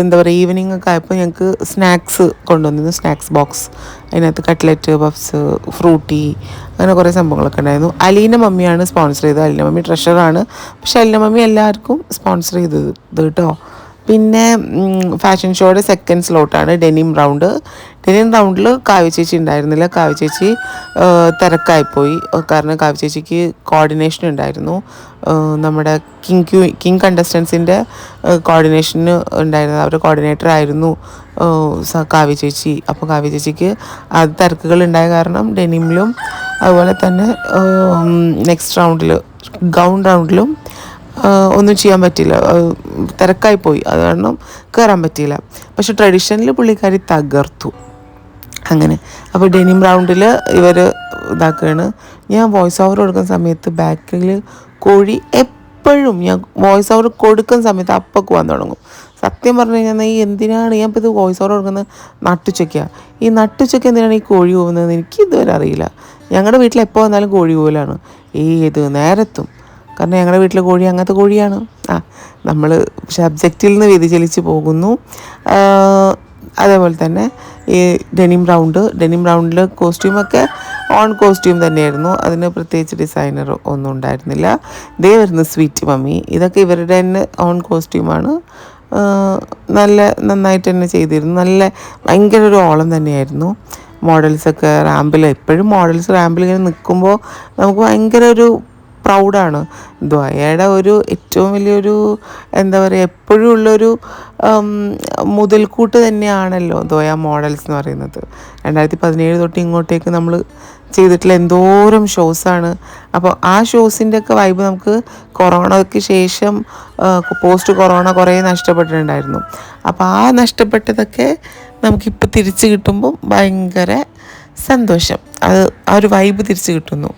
എന്താ പറയുക ഈവനിങ് ഒക്കെ ആയപ്പോൾ ഞങ്ങൾക്ക് സ്നാക്സ് കൊണ്ടുവന്നിരുന്നു. സ്നാക്സ് ബോക്സ്, അതിനകത്ത് കട്ട്ലറ്റ്, പഫ്സ്, ഫ്രൂട്ടി, അങ്ങനെ കുറേ സംഭവങ്ങളൊക്കെ ഉണ്ടായിരുന്നു. അലീന മമ്മിയാണ് സ്പോൺസർ ചെയ്തത്. അലീന മമ്മി ട്രഷറാണ്, പക്ഷെ അലീന മമ്മി എല്ലാവർക്കും സ്പോൺസർ ചെയ്തത് കേട്ടോ. പിന്നെ ഫാഷൻ ഷോയുടെ സെക്കൻഡ് സ്ലോട്ടാണ് ഡെനിം റൗണ്ടിൽ കാവ്യ ചേച്ചി ഉണ്ടായിരുന്നില്ല. കാവ്യ ചേച്ചി തിരക്കായിപ്പോയി. കാരണം കാവ്യ ചേച്ചിക്ക് കോർഡിനേഷൻ ഉണ്ടായിരുന്നു. നമ്മുടെ കിങ് കണ്ടസ്റ്റൻസിൻ്റെ കോർഡിനേഷന് ഉണ്ടായിരുന്നത് അവരുടെ കോർഡിനേറ്റർ ആയിരുന്നു കാവ്യ ചേച്ചി. അപ്പോൾ കാവ്യ ചേച്ചിക്ക് അത് തിരക്കുകൾ ഉണ്ടായ കാരണം ഡെനിമിലും അതുപോലെ തന്നെ നെക്സ്റ്റ് ഗൗൺ റൗണ്ടിലും ഒന്നും ചെയ്യാൻ പറ്റില്ല, തിരക്കായിപ്പോയി. അത് കാരണം കയറാൻ പറ്റിയില്ല. പക്ഷെ ട്രഡീഷണൽ പുള്ളിക്കാരി തകർത്തു. അങ്ങനെ അപ്പോൾ ഡെനിം റൗണ്ടിൽ ഇവർ ഇതാക്കുകയാണ്. ഞാൻ വോയിസ് ഓവർ കൊടുക്കുന്ന സമയത്ത് ബാക്കിൽ കോഴി എപ്പോഴും ഞാൻ വോയിസ് ഓവർ കൊടുക്കുന്ന സമയത്ത് അപ്പൊക്കെ വന്ന് തുടങ്ങും. സത്യം പറഞ്ഞു കഴിഞ്ഞാൽ ഈ എന്തിനാണ് ഞാൻ ഇപ്പോൾ ഇത് വോയിസ് ഓവർ കൊടുക്കുന്നത്? നട്ടുച്ചയ്ക്കാണ്. ഈ നട്ടുച്ചയ്ക്ക് എന്തിനാണ് ഈ കോഴി പോകുന്നതെന്ന് എനിക്ക് ഇതുവരെ അറിയില്ല. ഞങ്ങളുടെ വീട്ടിൽ എപ്പോൾ വന്നാലും കോഴി പോകലാണ്, ഏത് നേരത്തും. കാരണം ഞങ്ങളുടെ വീട്ടിലെ കോഴി അങ്ങനത്തെ കോഴിയാണ്. നമ്മൾ സബ്ജക്റ്റിൽ നിന്ന് വ്യതിചലിച്ച് പോകുന്നു. അതേപോലെ തന്നെ ഈ ഡെനിം റൗണ്ടിൽ കോസ്റ്റ്യൂമൊക്കെ ഓൺ കോസ്റ്റ്യൂം തന്നെയായിരുന്നു. അതിന് പ്രത്യേകിച്ച് ഡിസൈനർ ഒന്നും ഉണ്ടായിരുന്നില്ല. ഇതേ വരുന്ന സ്വീറ്റ് മമ്മി, ഇതൊക്കെ ഇവരുടെ തന്നെ ഓൺ കോസ്റ്റ്യൂമാണ്. നന്നായിട്ട് തന്നെ ചെയ്തിരുന്നു. ഭയങ്കര ഒരു ഓളം തന്നെയായിരുന്നു. മോഡൽസൊക്കെ റാമ്പിൽ, എപ്പോഴും മോഡൽസ് റാമ്പിൽ ഇങ്ങനെ നിൽക്കുമ്പോൾ നമുക്ക് ഭയങ്കര ഒരു പ്രൗഡാണ്. ദ്വയയുടെ ഒരു ഏറ്റവും വലിയൊരു എന്താ പറയുക എപ്പോഴും ഉള്ളൊരു മുതൽക്കൂട്ട് തന്നെയാണല്ലോ ദ്വയ മോഡൽസ് എന്ന് പറയുന്നത്. 2017 തൊട്ട് ഇങ്ങോട്ടേക്ക് നമ്മൾ ചെയ്തിട്ടുള്ള എന്തോരം ഷോസാണ്. അപ്പോൾ ആ ഷോസിൻ്റെയൊക്കെ വൈബ് നമുക്ക് കൊറോണയ്ക്ക് ശേഷം പോസ്റ്റ് കൊറോണ കുറേ നഷ്ടപ്പെട്ടിട്ടുണ്ടായിരുന്നു. അപ്പോൾ ആ നഷ്ടപ്പെട്ടതൊക്കെ നമുക്കിപ്പോൾ തിരിച്ച് കിട്ടുമ്പോൾ ഭയങ്കര സന്തോഷം. അത് ആ ഒരു വൈബ് തിരിച്ച് കിട്ടുന്നു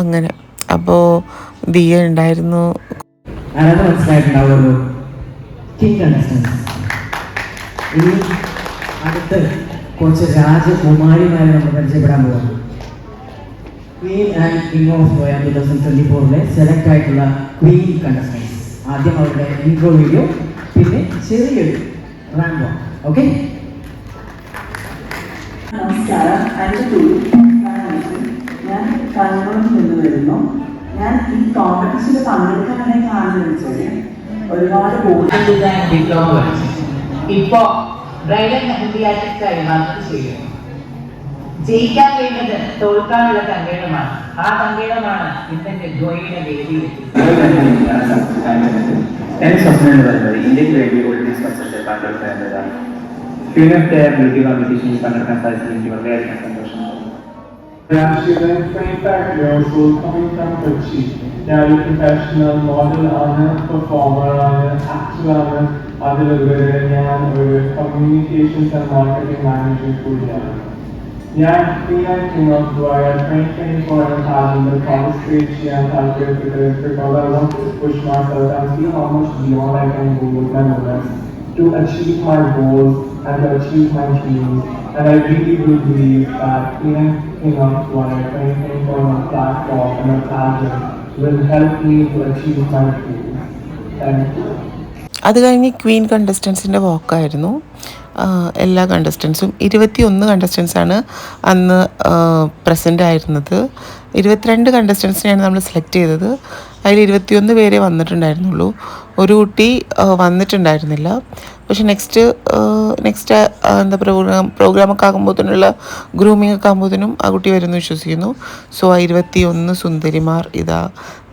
അങ്ങനെ. അപ്പോൾ ദിയ ഉണ്ടായിരുന്നു. ആരാണ് മനസ്സിലായിട്ടുണ്ടാവുമല്ലോ കിങ് കണ്ടസ്റ്റൻസ്. ഇനി അടുത്ത് കുറച്ച് രാജകുമാരിമാരെ നമ്മൾ പരിചയപ്പെടാൻ പോകാം. Queen and king of Dwaya 2024 select ആയിട്ടുള്ള ക്വീൻ കണ്ടസ്റ്റൻസ്. ആദ്യം അവരുടെ ഇൻട്രോ വീഡിയോ, പിന്നെ ചെറിയൊരു റാമ്പ് വാക്ക്. ഓക്കെ, നമസ്കാരം. എൻ്റെ പേര് ഞാൻ കണ്ണൂരിൽ നിന്ന് വരുന്നു. ഞാൻ ഈ കോമ്പറ്റീഷനിൽ പങ്കെടുക്കാൻ തന്നെ കാരണം വെച്ചാൽ ഒരുപാട് ഇപ്പോ ബ്രൈഡൽ മെഹന്തി ആർട്ടിസ്റ്റായി വർക്ക് ചെയ്യുന്നു. ജയിക്കാൻ വേണ്ടത് തോൽക്കാനുള്ള സങ്കേതമാണ്. ആ സങ്കേതമാണ് ഇന്നത്തെ ദ്വയയുടെ വേദിയിൽ. എന്റെ സ്വപ്നം എന്ന് പറയുന്നത് ഇന്ത്യക്ക് വേണ്ടി ഒളിമ്പിക്സ് മത്സരത്തിൽ പങ്കെടുക്കുക എന്നതാണ്. ക്യൂനത്തെ ബ്യൂട്ടി കോമ്പറ്റീഷനിൽ പങ്കെടുക്കാൻ സാധിച്ചത് എനിക്ക് വളരെയധികം സന്തോഷമാണ്. She's an impact also coming from Kochi. ഞാൻ പ്രൊഫഷണൽ മോഡലാണ്, പെർഫോമറാണ്, ആക്ടറാണ്. അതിലുപരി ഞാൻ ഒരു കമ്മ്യൂണിക്കേഷൻസ് ആൻഡ് മാർക്കറ്റിംഗ് മാനേജർ കൂടിയാണ്. ഞാൻ കിങ് ഓഫ് ദ്വയ 2024 ഹാജറിൽ പാർട്ടിസിപ്പേറ്റ് ചെയ്യാൻ താല്പര്യപ്പെട്ടത് because I want to push myself and see how much beyond I can go with my knowledge to achieve my goals and to achieve my dreams. And I really do believe that King of ദ്വയ 2024 platform and a pageant will help me to achieve my dreams. Thank you. അത് കഴിഞ്ഞ് Queen കണ്ടസ്റ്റൻസിൻ്റെ വാക്കായിരുന്നു. എല്ലാ കണ്ടസ്റ്റൻസും 21 കണ്ടസ്റ്റൻസാണ് അന്ന് present ആയിരുന്നത്. 22 കണ്ടസ്റ്റൻസിനെയാണ് നമ്മൾ select ചെയ്തത്. അതിൽ 21 പേരെ വന്നിട്ടുണ്ടായിരുന്നുള്ളൂ. ഒരു കുട്ടി വന്നിട്ടുണ്ടായിരുന്നില്ല. പക്ഷെ നെക്സ്റ്റ് എന്താ പ്രോഗ്രാമൊക്കെ ആകുമ്പോഴത്തേനുള്ള ഗ്രൂമിംഗ് ഒക്കെ ആകുമ്പോഴത്തേനും ആ കുട്ടി വരുമെന്ന് വിശ്വസിക്കുന്നു. സോ ആ 21 സുന്ദരിമാർ ഇതാ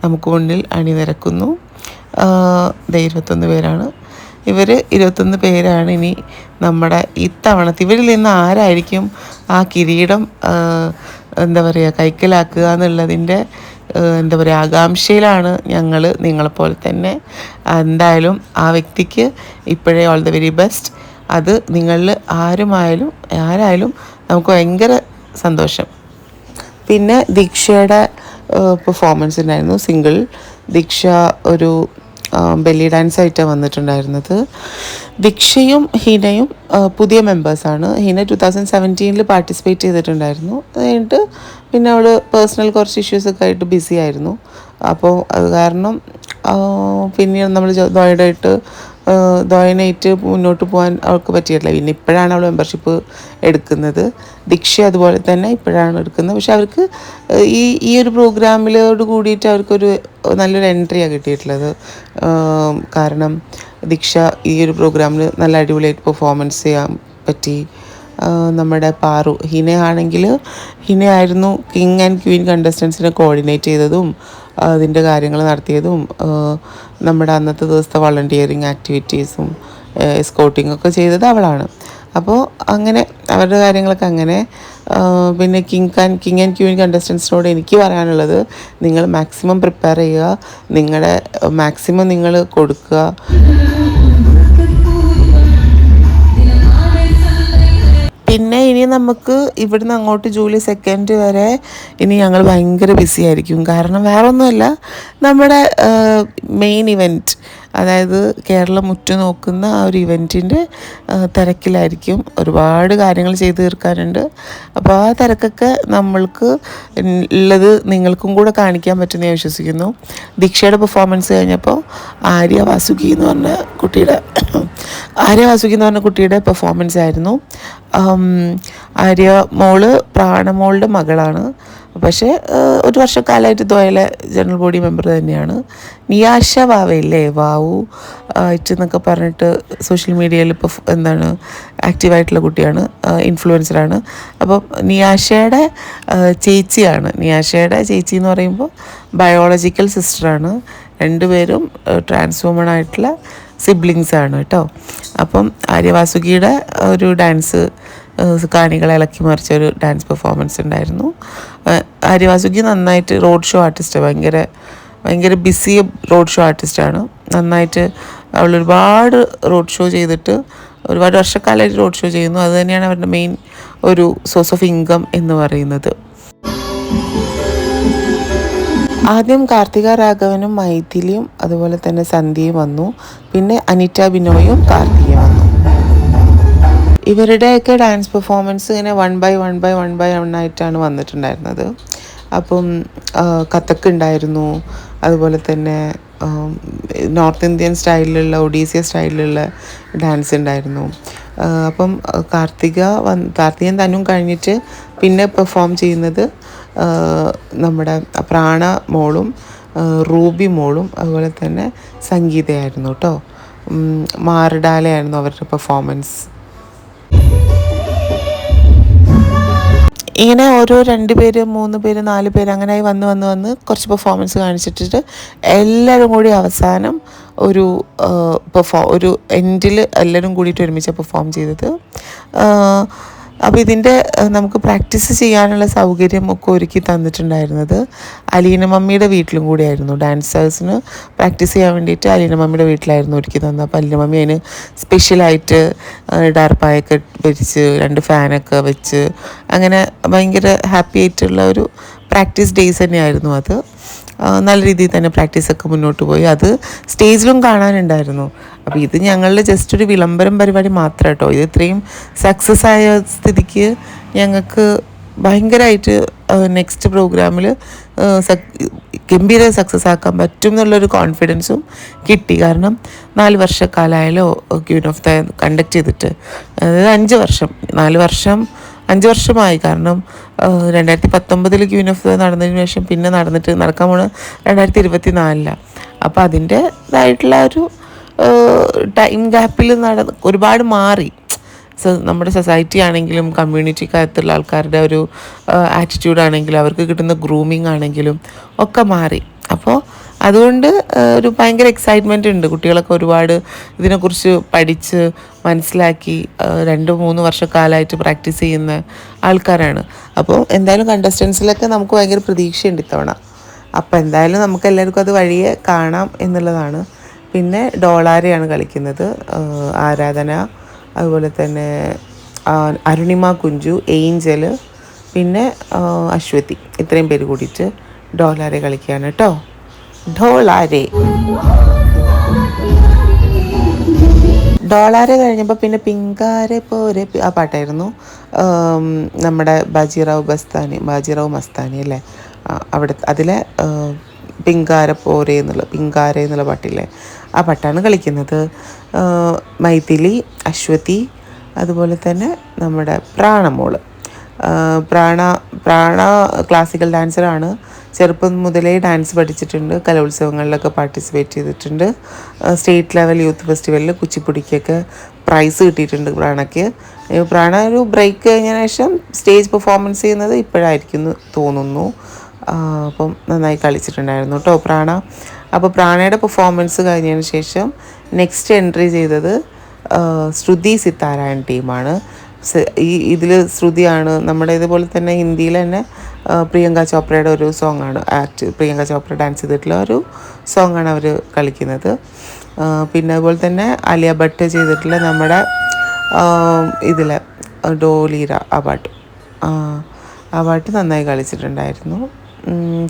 നമുക്ക് മുന്നിൽ അണിനിരക്കുന്നു. 21 പേരാണ് ഇവർ. 21 പേരാണ് ഇനി നമ്മുടെ ഇത്തവണത്തെ. ഇവരിൽ നിന്ന് ആരായിരിക്കും ആ കിരീടം എന്താ പറയുക കൈക്കലാക്കുക എന്നുള്ളതിൻ്റെ എന്താ പറയുക ആകാംക്ഷയിലാണ് ഞങ്ങൾ, നിങ്ങളെപ്പോലെ തന്നെ. എന്തായാലും ആ വ്യക്തിക്ക് ഇപ്പോഴേ ഓൾ ദ വെരി ബെസ്റ്റ്. അത് നിങ്ങളിൽ ആരായാലും നമുക്ക് ഭയങ്കര സന്തോഷം. പിന്നെ ദീക്ഷയുടെ പെർഫോമൻസ് ഉണ്ടായിരുന്നു. സിംഗിൾ ദീക്ഷ ഒരു ബെല്ലി ഡാൻസ് ആയിട്ടാണ് വന്നിട്ടുണ്ടായിരുന്നത്. ദീക്ഷയും ഹിനയും പുതിയ മെമ്പേഴ്സാണ്. ഹിന 2017 പാർട്ടിസിപ്പേറ്റ് ചെയ്തിട്ടുണ്ടായിരുന്നു. അത് കഴിഞ്ഞിട്ട് പിന്നെ അവൾ പേഴ്സണൽ കുറച്ച് ഇഷ്യൂസൊക്കെ ആയിട്ട് ബിസി ആയിരുന്നു. അപ്പോൾ അത് കാരണം പിന്നീട് നമ്മൾ ദ്വയനായിട്ട് മുന്നോട്ട് പോകാൻ അവൾക്ക് പറ്റിയിട്ടില്ല. പിന്നെ ഇപ്പോഴാണ് അവൾ മെമ്പർഷിപ്പ് എടുക്കുന്നത്. ദീക്ഷ അതുപോലെ തന്നെ ഇപ്പോഴാണ് എടുക്കുന്നത്. പക്ഷെ അവർക്ക് ഈ ഒരു പ്രോഗ്രാമിലോട് കൂടിയിട്ട് അവർക്കൊരു നല്ലൊരു എൻട്രിയാണ് കിട്ടിയിട്ടുള്ളത്. കാരണം ദീക്ഷ ഈ ഒരു പ്രോഗ്രാമിൽ നല്ല അടിപൊളിയായിട്ട് പെർഫോമൻസ് ചെയ്യാൻ പറ്റി. നമ്മുടെ പാറു ഹിനയായിരുന്നു കിങ് ആൻഡ് ക്വീൻ കണ്ടസ്റ്റൻസിനെ കോർഡിനേറ്റ് ചെയ്തതും അതിൻ്റെ കാര്യങ്ങൾ നടത്തിയതും നമ്മുടെ അന്നത്തെ ദിവസത്തെ വളണ്ടിയറിങ് ആക്ടിവിറ്റീസും എസ്കോട്ടിങ്ങൊക്കെ ചെയ്തത് അവളാണ്. അപ്പോൾ അങ്ങനെ അവരുടെ കാര്യങ്ങളൊക്കെ അങ്ങനെ. പിന്നെ കിങ് ആൻഡ് ക്വീൻ കണ്ടസ്റ്റൻസിനോട് എനിക്ക് പറയാനുള്ളത്, നിങ്ങൾ മാക്സിമം പ്രിപ്പയർ ചെയ്യുക, നിങ്ങളുടെ മാക്സിമം നിങ്ങൾ കൊടുക്കുക. പിന്നെ ഇനി നമുക്ക് ഇവിടുന്ന് അങ്ങോട്ട് ജൂലൈ 2 വരെ ഇനി ഞങ്ങൾ ഭയങ്കര ബിസി ആയിരിക്കും. കാരണം വേറെ ഒന്നുമല്ല, നമ്മുടെ മെയിൻ ഇവൻറ്റ്, അതായത് കേരളം ഉറ്റുനോക്കുന്ന ആ ഒരു ഇവൻറ്റിൻ്റെ തിരക്കിലായിരിക്കും. ഒരുപാട് കാര്യങ്ങൾ ചെയ്തു തീർക്കാനുണ്ട്. അപ്പോൾ ആ തിരക്കൊക്കെ നമ്മൾക്ക് ഉള്ളത് നിങ്ങൾക്കും കൂടെ കാണിക്കാൻ പറ്റുമെന്ന് ഞാൻ വിശ്വസിക്കുന്നു. ദീക്ഷയുടെ പെർഫോമൻസ് കഴിഞ്ഞപ്പോൾ ആര്യ വാസുകി എന്ന് പറഞ്ഞ കുട്ടിയുടെ പെർഫോമൻസ് ആയിരുന്നു. ആര്യ മോള് പ്രാണമോളുടെ മകളാണ്. പക്ഷേ ഒരു വർഷക്കാലമായിട്ട് ദ്വയയിലെ ജനറൽ ബോഡി മെമ്പർ തന്നെയാണ്. നിയാഷ വാവയില്ലേ, വാവു ആയിട്ട് എന്നൊക്കെ പറഞ്ഞിട്ട് സോഷ്യൽ മീഡിയയിൽ ഇപ്പോൾ എന്താണ് ആക്റ്റീവായിട്ടുള്ള കുട്ടിയാണ്, ഇൻഫ്ലുവൻസറാണ്. അപ്പം നിയാഷയുടെ ചേച്ചിയാണ്. നിയാഷയുടെ ചേച്ചി എന്ന് പറയുമ്പോൾ ബയോളജിക്കൽ സിസ്റ്ററാണ്. രണ്ടുപേരും ട്രാൻസ് വുമൺ ആയിട്ടുള്ള സിബ്ലിങ്സാണ് കേട്ടോ. അപ്പം ആര്യവാസുകിയുടെ ഒരു ഡാൻസ് കാണികളെ ഇളക്കി മറിച്ച ഒരു ഡാൻസ് പെർഫോമൻസ് ഉണ്ടായിരുന്നു. ആര്യവാസുകി നന്നായിട്ട് റോഡ് ഷോ ആർട്ടിസ്റ്റ്, ഭയങ്കര ബിസി റോഡ് ഷോ ആർട്ടിസ്റ്റാണ്. നന്നായിട്ട് അവൾ ഒരുപാട് റോഡ് ഷോ ചെയ്തിട്ട് ഒരുപാട് വർഷക്കാലമായിട്ട് റോഡ് ഷോ ചെയ്യുന്നു. അത് തന്നെയാണ് അവരുടെ മെയിൻ ഒരു സോഴ്സ് ഓഫ് ഇൻകം എന്ന് പറയുന്നത്. ആദ്യം കാർത്തിക രാഘവനും മൈഥിലിയും അതുപോലെ തന്നെ സന്ധ്യയും വന്നു. പിന്നെ അനിറ്റ ബിനോയും കാർത്തികയും വന്നു. ഇവരുടെയൊക്കെ ഡാൻസ് പെർഫോമൻസ് ഇങ്ങനെ 1 by 1 ആയിട്ടാണ് വന്നിട്ടുണ്ടായിരുന്നത്. അപ്പം കഥക്ക് ഉണ്ടായിരുന്നു, അതുപോലെ തന്നെ നോർത്ത് ഇന്ത്യൻ സ്റ്റൈലിലുള്ള ഒഡീസിയ സ്റ്റൈലിലുള്ള ഡാൻസ് ഉണ്ടായിരുന്നു. അപ്പം കാർത്തികയും തനും കഴിഞ്ഞിട്ട് പിന്നെ പെർഫോം ചെയ്യുന്നത് നമ്മുടെ പ്രാണ മോളും റൂബി മോളും അതുപോലെ തന്നെ സംഗീതയായിരുന്നു കേട്ടോ. മാറിഡാലയായിരുന്നു അവരുടെ പെർഫോമൻസ്. ഇങ്ങനെ ഓരോ 2 പേര് 3 പേര് 4 പേര് അങ്ങനെയായി വന്ന് കുറച്ച് പെർഫോമൻസ് കാണിച്ചിട്ട് എല്ലാവരും കൂടി അവസാനം ഒരു എൻഡിൽ എല്ലാവരും കൂടിയിട്ട് ഒരുമിച്ച് പെർഫോം ചെയ്തത്. അപ്പോൾ ഇതിൻ്റെ നമുക്ക് പ്രാക്ടീസ് ചെയ്യാനുള്ള സൗകര്യം ഒക്കെ ഒരുക്കി തന്നിട്ടുണ്ടായിരുന്നത് അലീന മമ്മിയുടെ വീട്ടിലും കൂടിയായിരുന്നു. ഡാൻസേഴ്സിന് പ്രാക്ടീസ് ചെയ്യാൻ വേണ്ടിയിട്ട് അലീന മമ്മിയുടെ വീട്ടിലായിരുന്നു ഒരുക്കി തന്നത്. അപ്പോൾ അലീന മമ്മി അതിന് സ്പെഷ്യലായിട്ട് ഡാർപ്പായൊക്കെ വെച്ച് 2 ഫാനൊക്കെ വെച്ച് അങ്ങനെ ഭയങ്കര ഹാപ്പി ആയിട്ടുള്ള ഒരു പ്രാക്ടീസ് ഡേയ്സ് തന്നെയായിരുന്നു അത്. നല്ല രീതിയിൽ തന്നെ പ്രാക്ടീസൊക്കെ മുന്നോട്ട് പോയി. അത് സ്റ്റേജിലും കാണാനുണ്ടായിരുന്നു. അപ്പോൾ ഇത് ഞങ്ങളുടെ ജസ്റ്റ് ഒരു വിളംബരം പരിപാടി മാത്രം കേട്ടോ. ഇത് ഇത്രയും സക്സസ് ആയ സ്ഥിതിക്ക് ഞങ്ങൾക്ക് ഭയങ്കരമായിട്ട് നെക്സ്റ്റ് പ്രോഗ്രാമിൽ ഗംഭീര സക്സസ് ആക്കാൻ പറ്റും എന്നുള്ളൊരു കോൺഫിഡൻസും കിട്ടി. കാരണം 4 വർഷക്കാലമായാലോ ക്യൂൻ ഓഫ് ദ കണ്ടക്ട് ചെയ്തിട്ട്, അതായത് 5 വർഷമായി. കാരണം 2019 ക്യൂൻ ഓഫ് ദ നടന്നതിന് ശേഷം പിന്നെ നടക്കാൻ പോണ 2024. അപ്പോൾ അതിൻ്റെതായിട്ടുള്ള ഒരു ടൈം ഗ്യാപ്പിൽ ഒരുപാട് മാറി. നമ്മുടെ സൊസൈറ്റി ആണെങ്കിലും കമ്മ്യൂണിറ്റിക്കകത്തുള്ള ആൾക്കാരുടെ ഒരു ആറ്റിറ്റ്യൂഡാണെങ്കിലും അവർക്ക് കിട്ടുന്ന ഗ്രൂമിങ് ആണെങ്കിലും ഒക്കെ മാറി. അപ്പോൾ അതുകൊണ്ട് ഒരു ഭയങ്കര എക്സൈറ്റ്മെൻ്റ് ഉണ്ട്. കുട്ടികളൊക്കെ ഒരുപാട് ഇതിനെക്കുറിച്ച് പഠിച്ച് മനസ്സിലാക്കി 2-3 വർഷക്കാലമായിട്ട് പ്രാക്ടീസ് ചെയ്യുന്ന ആൾക്കാരാണ്. അപ്പോൾ എന്തായാലും കണ്ടസ്റ്റൻസിലൊക്കെ നമുക്ക് ഭയങ്കര പ്രതീക്ഷയുണ്ട് ഇത്തവണ. അപ്പോൾ എന്തായാലും നമുക്ക് എല്ലാവർക്കും അത് വഴിയെ കാണാം എന്നുള്ളതാണ്. പിന്നെ ഡോളാരയാണ് കളിക്കുന്നത്. ആരാധന, അതുപോലെ തന്നെ അരുണിമ കുഞ്ചു, ഏഞ്ചൽ, പിന്നെ അശ്വതി, ഇത്രയും പേര് കൂടിയിട്ട് ഡോളാരെ കളിക്കുകയാണ് കേട്ടോ. ഡോളാരെ കഴിഞ്ഞപ്പോൾ പിന്നെ പിങ്കാരെ പോരെ ആ പാട്ടായിരുന്നു. നമ്മുടെ ബാജിറാവ് മസ്താനി അല്ലേ, അവിടെ അതിലെ പിങ്കാരെ എന്നുള്ള പാട്ടില്ലേ, ആ പാട്ടാണ് കളിക്കുന്നത്. മൈഥിലി, അശ്വതി, അതുപോലെ തന്നെ നമ്മുടെ പ്രാണമോള്. പ്രാണ ക്ലാസിക്കൽ ഡാൻസറാണ്. ചെറുപ്പം മുതലേ ഡാൻസ് പഠിച്ചിട്ടുണ്ട്. കലോത്സവങ്ങളിലൊക്കെ പാർട്ടിസിപ്പേറ്റ് ചെയ്തിട്ടുണ്ട്. സ്റ്റേറ്റ് ലെവൽ യൂത്ത് ഫെസ്റ്റിവലിൽ കുച്ചിപ്പുടിക്കൊക്കെ പ്രൈസ് കിട്ടിയിട്ടുണ്ട് പ്രാണയ്ക്ക്. പ്രാണ ഒരു ബ്രേക്ക് കഴിഞ്ഞതിന് ശേഷം സ്റ്റേജ് പെർഫോമൻസ് ചെയ്യുന്നത് ഇപ്പോഴായിരിക്കും തോന്നുന്നു. അപ്പം നന്നായി കളിച്ചിട്ടുണ്ടായിരുന്നു കേട്ടോ പ്രാണ. അപ്പോൾ പ്രാണയുടെ പെർഫോമൻസ് കഴിഞ്ഞതിന് ശേഷം നെക്സ്റ്റ് എൻട്രി ചെയ്തത് ശ്രുതി സിത്താരായൺ ടീമാണ്. ഇതിൽ ശ്രുതിയാണ് നമ്മുടെ ഇതുപോലെ തന്നെ ഹിന്ദിയിൽ തന്നെ പ്രിയങ്ക ചോപ്രയുടെ ഒരു സോങ്ങാണ് പ്രിയങ്ക ചോപ്ര ഡാൻസ് ചെയ്തിട്ടുള്ള ഒരു സോങ്ങാണ് അവർ കളിക്കുന്നത്. പിന്നെ അതുപോലെ തന്നെ ആലിയ ഭട്ട് ചെയ്തിട്ടുള്ള നമ്മുടെ ഇതിലെ ഡോലീര ആ പാട്ട് നന്നായി കളിച്ചിട്ടുണ്ടായിരുന്നു.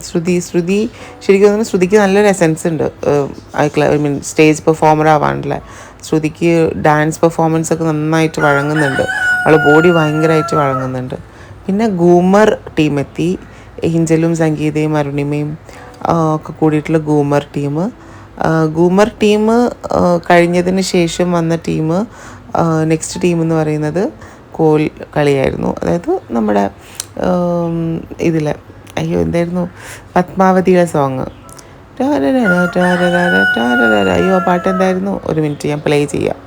ശ്രുതി ശരിക്കും തോന്നുന്നു ശ്രുതിക്ക് നല്ലൊരു എസൻസ് ഉണ്ട്. സ്റ്റേജ് പെർഫോമർ ആവാനുള്ള ശ്രുതിക്ക് ഡാൻസ് പെർഫോമൻസ് ഒക്കെ നന്നായിട്ട് വഴങ്ങുന്നുണ്ട്. അവളെ ബോഡി ഭയങ്കരമായിട്ട് വഴങ്ങുന്നുണ്ട്. പിന്നെ ഗൂമർ ടീം എത്തി. ഏഞ്ചലും സംഗീതയും അരുണിമയും ഒക്കെ കൂടിയിട്ടുള്ള ഗൂമർ ടീം കഴിഞ്ഞതിന് ശേഷം വന്ന ടീം നെക്സ്റ്റ് ടീം എന്ന് പറയുന്നത് കോൽ കളിയായിരുന്നു. അതായത് നമ്മുടെ ഇതിലെ അയ്യോ എന്തായിരുന്നു, പത്മാവതിയുടെ സോങ്. അയ്യോ ആ പാട്ട് എന്തായിരുന്നു, ഒരു മിനിറ്റ് ഞാൻ പ്ലേ ചെയ്യാം.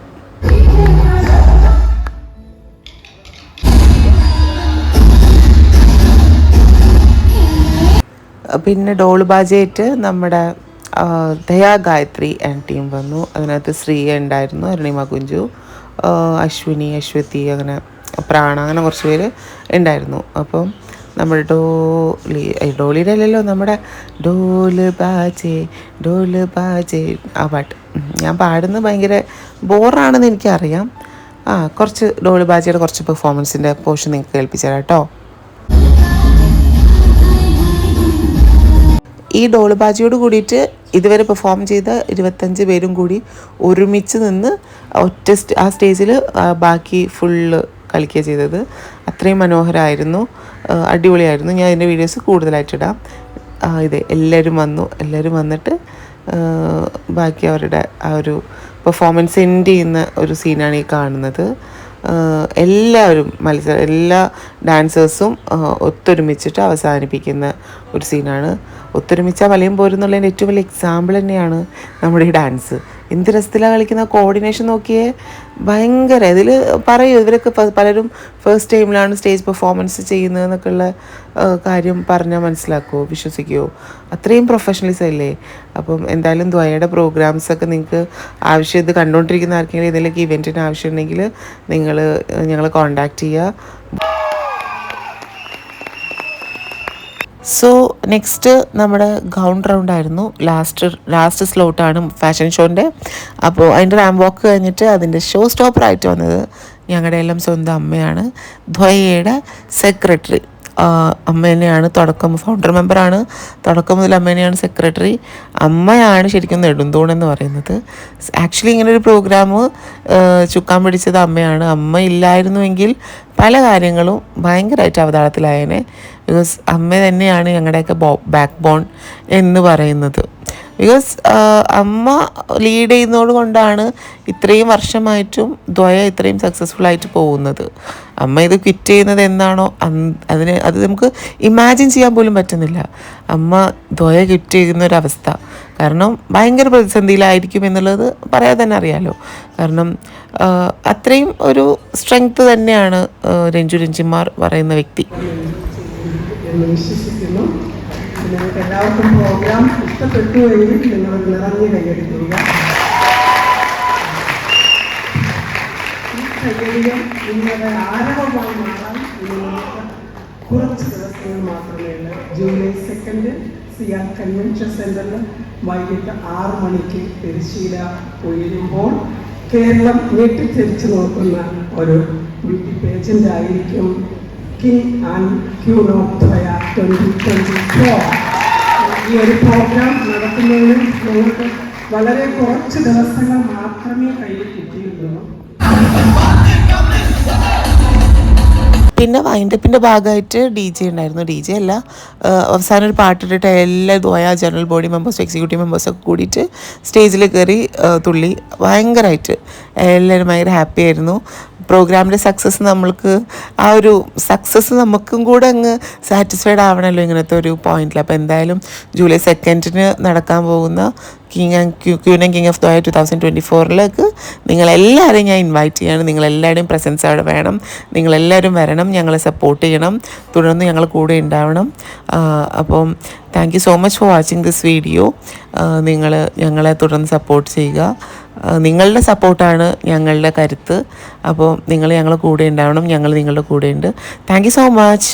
പിന്നെ ഡോൾ ബാജയായിട്ട് നമ്മുടെ ദയാ ഗായത്രി ആൻഡ് ടീം വന്നു. അതിനകത്ത് ശ്രീയ ഉണ്ടായിരുന്നു, അരുണിമ കുഞ്ചു, അശ്വിനി, അശ്വതി, അങ്ങനെ പ്രാണ, അങ്ങനെ കുറച്ച് പേര് ഉണ്ടായിരുന്നു. അപ്പം നമ്മുടെ ഡോളിയുടെ അല്ലല്ലോ, നമ്മുടെ ഡോല് ബാജേ ആ പാട്ട് ഞാൻ പാടുന്നത് ഭയങ്കര ബോറാണെന്ന് എനിക്കറിയാം. കുറച്ച് ഡോല് ബാജയുടെ കുറച്ച് പെർഫോമൻസിൻ്റെ പോർഷൻ നിങ്ങൾക്ക് കേൾപ്പിച്ചു തരാം കേട്ടോ. ഈ ഡോള് ബാജിയോട് കൂടിയിട്ട് ഇതുവരെ പെർഫോം ചെയ്ത 25 പേരും കൂടി ഒരുമിച്ച് നിന്ന് ഒറ്റ ആ സ്റ്റേജിൽ ബാക്കി ഫുള്ള് കളിക്കുക ചെയ്തത്. അത്രയും മനോഹരമായിരുന്നു, അടിപൊളിയായിരുന്നു. ഞാൻ ഇതിൻ്റെ വീഡിയോസ് കൂടുതലായിട്ടിടാം. ഇതെ എല്ലാവരും വന്നിട്ട് ബാക്കി അവരുടെ ആ ഒരു പെർഫോമൻസ് എൻഡ് ചെയ്യുന്ന ഒരു സീനാണ് ഈ കാണുന്നത്. എല്ലാവരും എല്ലാ ഡാൻസേഴ്സും ഒത്തൊരുമിച്ചിട്ട് അവസാനിപ്പിക്കുന്ന ഒരു സീനാണ്. ഒത്തൊരുമിച്ചാൽ വലയം പോരുന്നുള്ളതിൻ്റെ ഏറ്റവും വലിയ എക്സാമ്പിൾ തന്നെയാണ് നമ്മുടെ ഈ ഡാൻസ്. എന്ത് രസത്തിലാണ് കളിക്കുന്ന, കോർഡിനേഷൻ നോക്കിയേ, ഭയങ്കര. ഇതിൽ പറയൂ, ഇവരൊക്കെ പലരും ഫസ്റ്റ് ടൈമിലാണ് സ്റ്റേജ് പെർഫോമൻസ് ചെയ്യുന്നതെന്നൊക്കെ ഉള്ള കാര്യം പറഞ്ഞാൽ മനസ്സിലാക്കുമോ, വിശ്വസിക്കുമോ? അത്രയും പ്രൊഫഷണലിസം അല്ലേ. അപ്പം എന്തായാലും ദ്വയയുടെ പ്രോഗ്രാംസൊക്കെ നിങ്ങൾക്ക് ആവശ്യം, ഇത് കണ്ടുകൊണ്ടിരിക്കുന്ന ആർക്കെങ്കിലും ഇതിലേക്ക് ഇവൻറ്റിന് ആവശ്യമുണ്ടെങ്കിൽ ഞങ്ങളെ കോൺടാക്റ്റ് ചെയ്യുക. സോ നെക്സ്റ്റ് നമ്മുടെ ഗൗൺ റൗണ്ട് ആയിരുന്നു. ലാസ്റ്റ് സ്ലോട്ടാണ് ഫാഷൻ ഷോൻ്റെ. അപ്പോൾ അതിൻ്റെ റാമ്പ് വാക്ക് കഴിഞ്ഞിട്ട് അതിൻ്റെ ഷോ സ്റ്റോപ്പറായിട്ട് വന്നത് ഞങ്ങളുടെ എല്ലാം സ്വന്തം അമ്മയാണ്, ദ്വയയുടെ സെക്രട്ടറി. അമ്മ തന്നെയാണ് ഫൗണ്ടർ മെമ്പറാണ്. തുടക്കം മുതൽ അമ്മ തന്നെയാണ് സെക്രട്ടറി. അമ്മയാണ് ശരിക്കും നെടുന്തൂണെന്ന് പറയുന്നത്. ആക്ച്വലി ഇങ്ങനൊരു പ്രോഗ്രാം ചുക്കാൻ പിടിച്ചത് അമ്മയാണ്. അമ്മ ഇല്ലായിരുന്നുവെങ്കിൽ പല കാര്യങ്ങളും ഭയങ്കരമായിട്ട് അവതാളത്തിലായേനെ. ബിക്കോസ് അമ്മ തന്നെയാണ് ഞങ്ങളുടെയൊക്കെ ബാക്ക് ബോൺ എന്ന് പറയുന്നത്. ബിക്കോസ് അമ്മ ലീഡ് ചെയ്യുന്നത് കൊണ്ടാണ് ഇത്രയും വർഷമായിട്ടും ദ്വയ ഇത്രയും സക്സസ്ഫുൾ ആയിട്ട് പോകുന്നത്. അമ്മ ഇത് ക്വിറ്റ് ചെയ്യുന്നത് എന്നാണോ അത് നമുക്ക് ഇമാജിൻ ചെയ്യാൻ പോലും പറ്റുന്നില്ല. അമ്മ ദ്വയ ക്വിറ്റ് ചെയ്യുന്നൊരവസ്ഥ, കാരണം ഭയങ്കര പ്രതിസന്ധിയിലായിരിക്കും എന്നുള്ളത് പറയാതെ തന്നെ അറിയാമല്ലോ. കാരണം അത്രയും ഒരു സ്ട്രെങ്ത് തന്നെയാണ് രഞ്ജിമാർ പറയുന്ന വ്യക്തി. വിശ്വസിക്കുന്നു. നിങ്ങൾക്ക് എല്ലാവർക്കും പ്രോഗ്രാം ഇഷ്ടപ്പെട്ടു എങ്കിൽ നിങ്ങൾ നിറഞ്ഞ് കൈയടിക്കുക. ഈ കൈയടിയും നിങ്ങളുടെ ആരവമായി മാറാൻ നിങ്ങൾക്ക് കുറച്ച് ദിവസങ്ങൾ മാത്രമേ ഉള്ളൂ. ജൂലൈ 2 സിയാൽ കൺവെൻഷൻ സെന്ററിൽ വൈകിട്ട് 6 മണിക്ക് തിരശ്ശീല ഉയരുമ്പോൾ കേരളം ഞെട്ടിത്തിരിച്ചു നോക്കുന്ന ഒരു ബ്യൂട്ടി പേജന്റ് ആയിരിക്കും king and queen of Dwaya 2024. ഈ ഒരു പ്രോഗ്രാം നടത്തുന്നതിന് ഞങ്ങൾക്ക് വളരെ കുറച്ച് ദിവസങ്ങൾ മാത്രമേ കയ്യിൽ കിട്ടിയിട്ടുള്ളൂ. പിന്നെ വൈൻഡപ്പിൻ്റെ ഭാഗമായിട്ട് DJ ഉണ്ടായിരുന്നു. DJ അല്ല, അവസാനം ഒരു പാട്ടിട്ടിട്ട് എല്ലാ ദ്വയ ജനറൽ ബോഡി മെമ്പേഴ്സും എക്സിക്യൂട്ടീവ് മെമ്പേഴ്സൊക്കെ കൂടിയിട്ട് സ്റ്റേജിൽ കയറി തുള്ളി. ഭയങ്കരമായിട്ട് എല്ലാവരും ഭയങ്കര ഹാപ്പി ആയിരുന്നു. പ്രോഗ്രാമിൻ്റെ സക്സസ് ആ ഒരു സക്സസ് നമുക്കും കൂടെ അങ്ങ് സാറ്റിസ്ഫൈഡ് ആവണമല്ലോ ഇങ്ങനത്തെ ഒരു പോയിന്റിൽ. അപ്പോൾ എന്തായാലും ജൂലൈ 2 നടക്കാൻ പോകുന്ന queen and king of Dwaya 2024 നിങ്ങളെല്ലാവരെയും ഞാൻ ഇൻവൈറ്റ് ചെയ്യാണ്. നിങ്ങളെല്ലാവരുടെയും പ്രസൻസ് അവിടെ വേണം. നിങ്ങളെല്ലാവരും വരണം, ഞങ്ങളെ സപ്പോർട്ട് ചെയ്യണം, തുടർന്ന് ഞങ്ങൾ കൂടെ ഉണ്ടാവണം. അപ്പം thank you so much for watching this video. ഞങ്ങളെ തുടർന്ന് സപ്പോർട്ട് ചെയ്യുക. നിങ്ങളുടെ സപ്പോർട്ടാണ് ഞങ്ങളുടെ കരുത്ത്. അപ്പോൾ നിങ്ങൾ ഞങ്ങളുടെ കൂടെ ഉണ്ടാവണം, ഞങ്ങൾ നിങ്ങളുടെ കൂടെ ഉണ്ട്. Thank you so much.